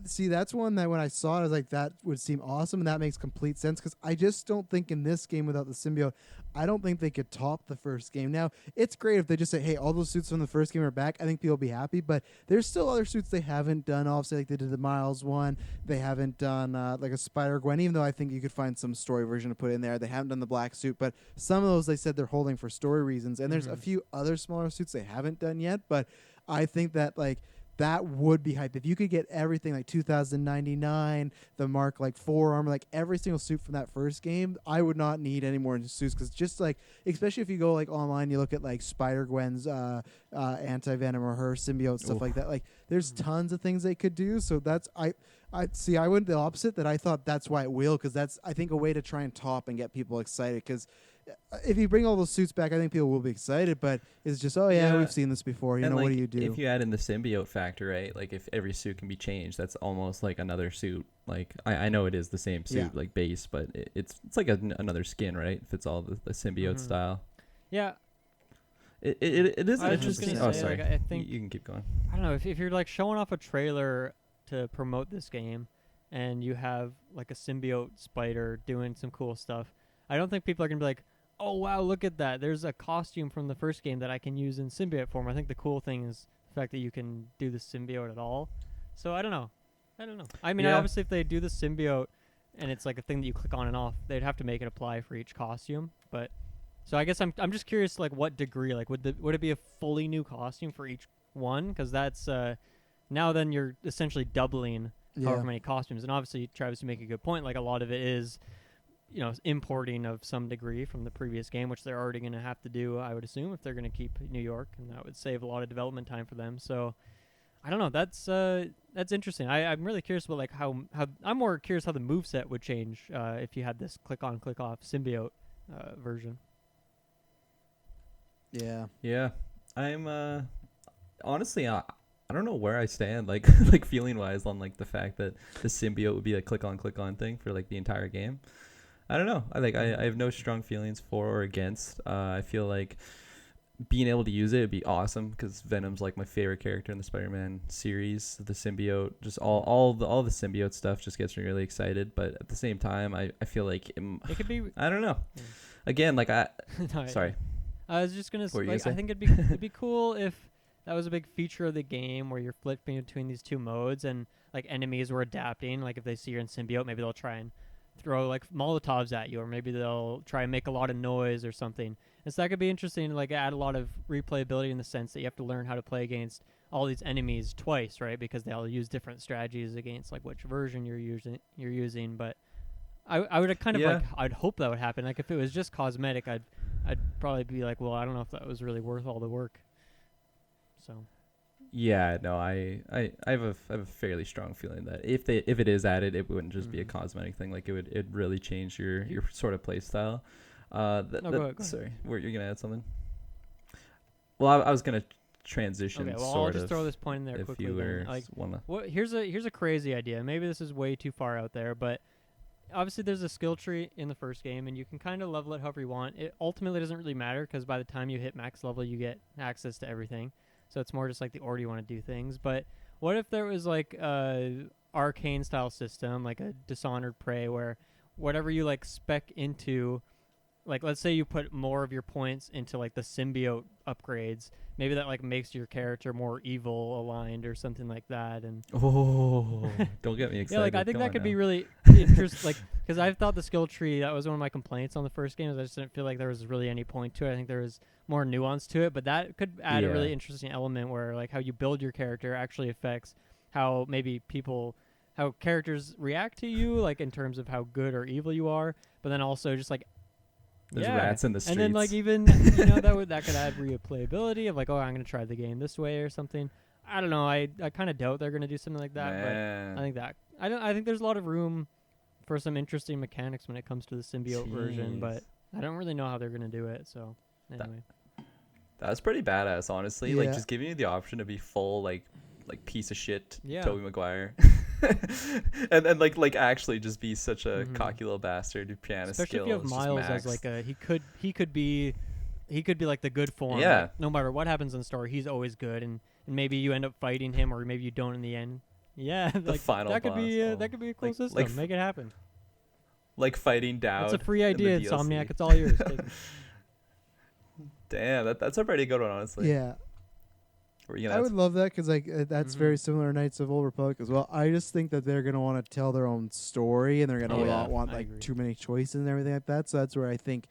see that's one that when I saw it, I was like, that would seem awesome, and that makes complete sense because I just don't think in this game without the symbiote, I don't think they could top the first game. Now, it's great if they just say, hey, all those suits from the first game are back. I think people will be happy, but there's still other suits they haven't done. Obviously, like they did the Miles one. They haven't done like a Spider-Gwen, even though I think you could find some story version to put in there. They haven't done the black suit, but some of those they said they're holding for story reasons. And there's a few other smaller suits they haven't done yet, but I think that like that would be hype. If you could get everything like 2099, the Mark like 4 armor, like every single suit from that first game, I would not need any more suits because just like, especially if you go like online, you look at like Spider-Gwen's anti-venom or her symbiote, stuff like that. Like there's tons of things they could do. So that's, I see, I went the opposite that I thought that's why it will because that's, I think, a way to try and top and get people excited because if you bring all those suits back, I think people will be excited, but it's just, oh, yeah, we've seen this before. You know, like, what do you do? If you add in the symbiote factor, right, like if every suit can be changed, that's almost like another suit. Like, I know it is the same suit, like base, but it's like another skin, right? If it's all the symbiote style. yeah, It is I an was just interesting. gonna Oh, say, sorry. like, I think you can keep going. I don't know if you're like showing off a trailer to promote this game, and you have like a symbiote spider doing some cool stuff. I don't think people are gonna be like, oh wow, look at that. There's a costume from the first game that I can use in symbiote form. I think the cool thing is the fact that you can do the symbiote at all. So I don't know. I mean, obviously if they do the symbiote and it's like a thing that you click on and off, they'd have to make it apply for each costume. But so I guess I'm just curious, like what degree, like would it be a fully new costume for each one? Because that's now then you're essentially doubling however many costumes. And obviously, Travis, you make a good point. Like a lot of it is, you know, importing of some degree from the previous game, which they're already going to have to do, I would assume, if they're going to keep New York, and that would save a lot of development time for them. So I don't know. That's interesting. I'm really curious about like how I'm more curious how the moveset would change if you had this click on click off symbiote version. Yeah. Yeah, I'm honestly, I don't know where I stand, like like feeling wise on like the fact that the symbiote would be a click on thing for like the entire game. I don't know. I have no strong feelings for or against. I feel like being able to use it would be awesome because Venom's like my favorite character in the Spider-Man series. The symbiote, just all the symbiote stuff just gets me really excited. But at the same time, I feel like It could be. I don't know. Yeah. Again, like No, sorry. I was just gonna What were you like gonna I say? think it'd be cool if that was a big feature of the game where you're flipping between these two modes and like enemies were adapting. Like if they see you're in symbiote, maybe they'll try and throw like Molotovs at you, or maybe they'll try and make a lot of noise or something. And so that could be interesting. Like add a lot of replayability in the sense that you have to learn how to play against all these enemies twice, right? Because they all use different strategies against like which version you're using. But I would kind of Yeah. like I'd hope that would happen. Like if it was just cosmetic, I'd probably be like, well, I don't know if that was really worth all the work. So Yeah, no, I have a fairly strong feeling that if it is added, it wouldn't just be a cosmetic thing. Like it really change your sort of play style. No, go ahead. Sorry, you're gonna add something? Well, I was gonna transition. okay, well, sort I'll just of, throw this point in there if quickly. you were Then. Like, wanna. what? Here's a crazy idea. Maybe this is way too far out there, but obviously there's a skill tree in the first game, and you can kind of level it however you want. It ultimately doesn't really matter because by the time you hit max level, you get access to everything. So it's more just like the order you want to do things. But what if there was like a arcane style system, like a Dishonored Prey, where whatever you like spec into, like let's say you put more of your points into like the symbiote upgrades, maybe that like makes your character more evil aligned or something like that. And Oh, don't get me excited. yeah, like I think Come that on could now. be really interesting. Like, because I thought the skill tree, that was one of my complaints on the first game, is I just didn't feel like there was really any point to it. I think there was more nuance to it, but that could add a really Yeah. interesting element where like how you build your character actually affects how maybe how characters react to you, like in terms of how good or evil you are, but then also just like There's yeah. rats in the streets. And then like even that could add replayability of like, oh, I'm gonna try the game this way or something. I don't know. I kind of doubt they're gonna do something like that, Man. but I think there's a lot of room for some interesting mechanics when it comes to the symbiote version, but I don't really know how they're gonna do it. So anyway, That's pretty badass, honestly. Like Yeah. just giving you the option to be full like piece of shit Yeah. Tobey Maguire. and then like actually just be such a cocky little bastard with piano especially skills. if you have just Miles as maxed. like a he could be like the good form. Yeah. Like, no matter what happens in the story, he's always good, and maybe you end up fighting him, or maybe you don't in the end. Yeah, The like final that could be boss. that could be a cool Like- system. like Make it happen. like fighting down. It's a free in the idea, Insomniac. DLC. It's all yours. Take it. Damn, that's a pretty good one, honestly. Yeah. Were you I gonna would love that because like that's Mhm. very similar to Knights of Old Republic as well. I just think that they're gonna want to tell their own story and they're gonna Oh, yeah. not want I like agree. too many choices and everything like that. So that's where I think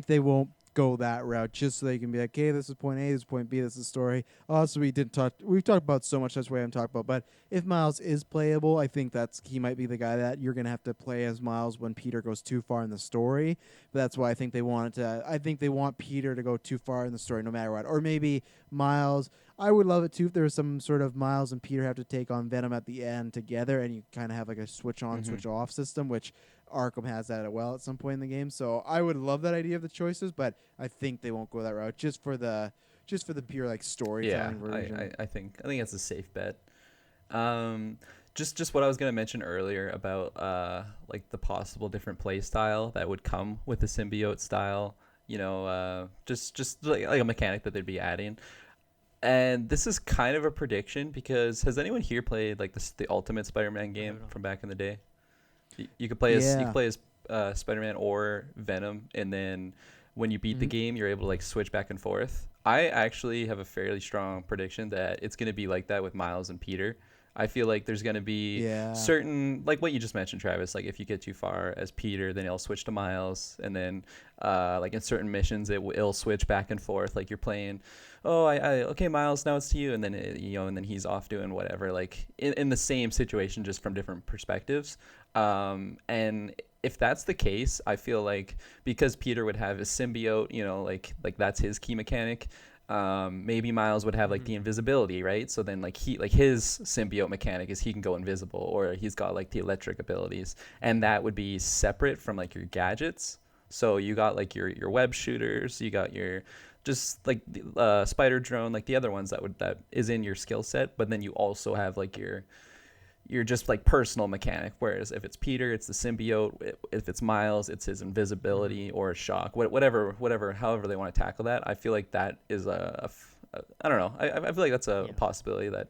they won't go that route just so they can be like, okay, this is point A, this is point B, this is story. Also, we've talked about so much. That's why I'm talking about. But if Miles is playable, I think he might be the guy that you're gonna have to play as Miles when Peter goes too far in the story. But that's why I think they want I think they want Peter to go too far in the story no matter what. Or maybe Miles. I would love it too if there was some sort of Miles and Peter have to take on Venom at the end together, and you kind of have like a switch on, switch off system, which Arkham has that as well at some point in the game. So I would love that idea of the choices, but I think they won't go that route just for the pure like storytelling version. I think that's a safe bet. Just what I was gonna mention earlier about like the possible different play style that would come with the symbiote style. Just like a mechanic that they'd be adding. And this is kind of a prediction because has anyone here played like the Ultimate Spider-Man game from back in the day? You could play as Spider-Man or Venom, and then when you beat the game, you're able to like switch back and forth. I actually have a fairly strong prediction that it's going to be like that with Miles and Peter. I feel like there's going to be certain, like what you just mentioned, Travis, like if you get too far as Peter, then it'll switch to Miles. And then like in certain missions, it'll switch back and forth. Like you're playing, okay, Miles, now it's to you. And then, and then he's off doing whatever, like in the same situation, just from different perspectives. And if that's the case, I feel like because Peter would have a symbiote, like that's his key mechanic. Maybe Miles would have like the invisibility, right? So then like his symbiote mechanic is he can go invisible, or he's got like the electric abilities, and that would be separate from like your gadgets. So you got like your web shooters, you got your just like the spider drone, like the other ones that is in your skill set, but then you also have like your just like personal mechanic. Whereas if it's Peter, it's the symbiote. If it's Miles, it's his invisibility or shock. Whatever, however they want to tackle that. I feel like that is I don't know. I feel like that's a possibility that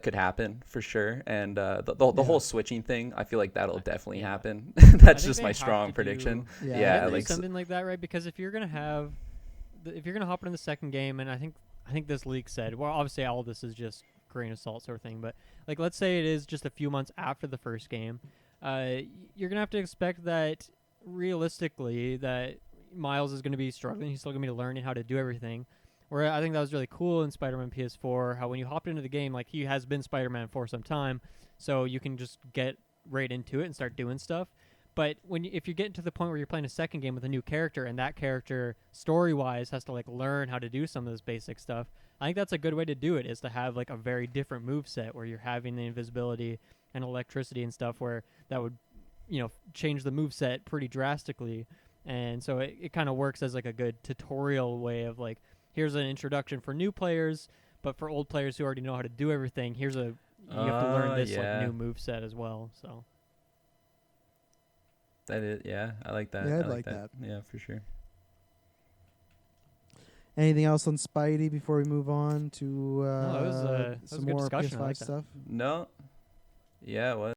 could happen for sure. And the whole switching thing, I feel like that'll definitely happen. That's just my strong prediction. Yeah, like something like that, right? Because if you're gonna hop into the second game, and I think this leak said, well, obviously all of this is just grain of salt sort of thing, but like let's say it is just a few months after the first game, you're gonna have to expect that realistically that Miles is gonna be struggling. He's still gonna be learning how to do everything. Where I think that was really cool in Spider-Man PS4, how when you hopped into the game, like he has been Spider-Man for some time, so you can just get right into it and start doing stuff. But if you get to the point where you're playing a second game with a new character, and that character story-wise has to like learn how to do some of this basic stuff, I think that's a good way to do it, is to have like a very different move set where you're having the invisibility and electricity and stuff, where that would, change the move set pretty drastically. And so it kind of works as like a good tutorial way of like, here's an introduction for new players, but for old players who already know how to do everything, you have to learn this like new move set as well. So that is, I like that. Yeah, I like that. Yeah, for sure. Anything else on Spidey before we move on to no, that was some a good more discussion. PS5 stuff? No. Yeah, it was.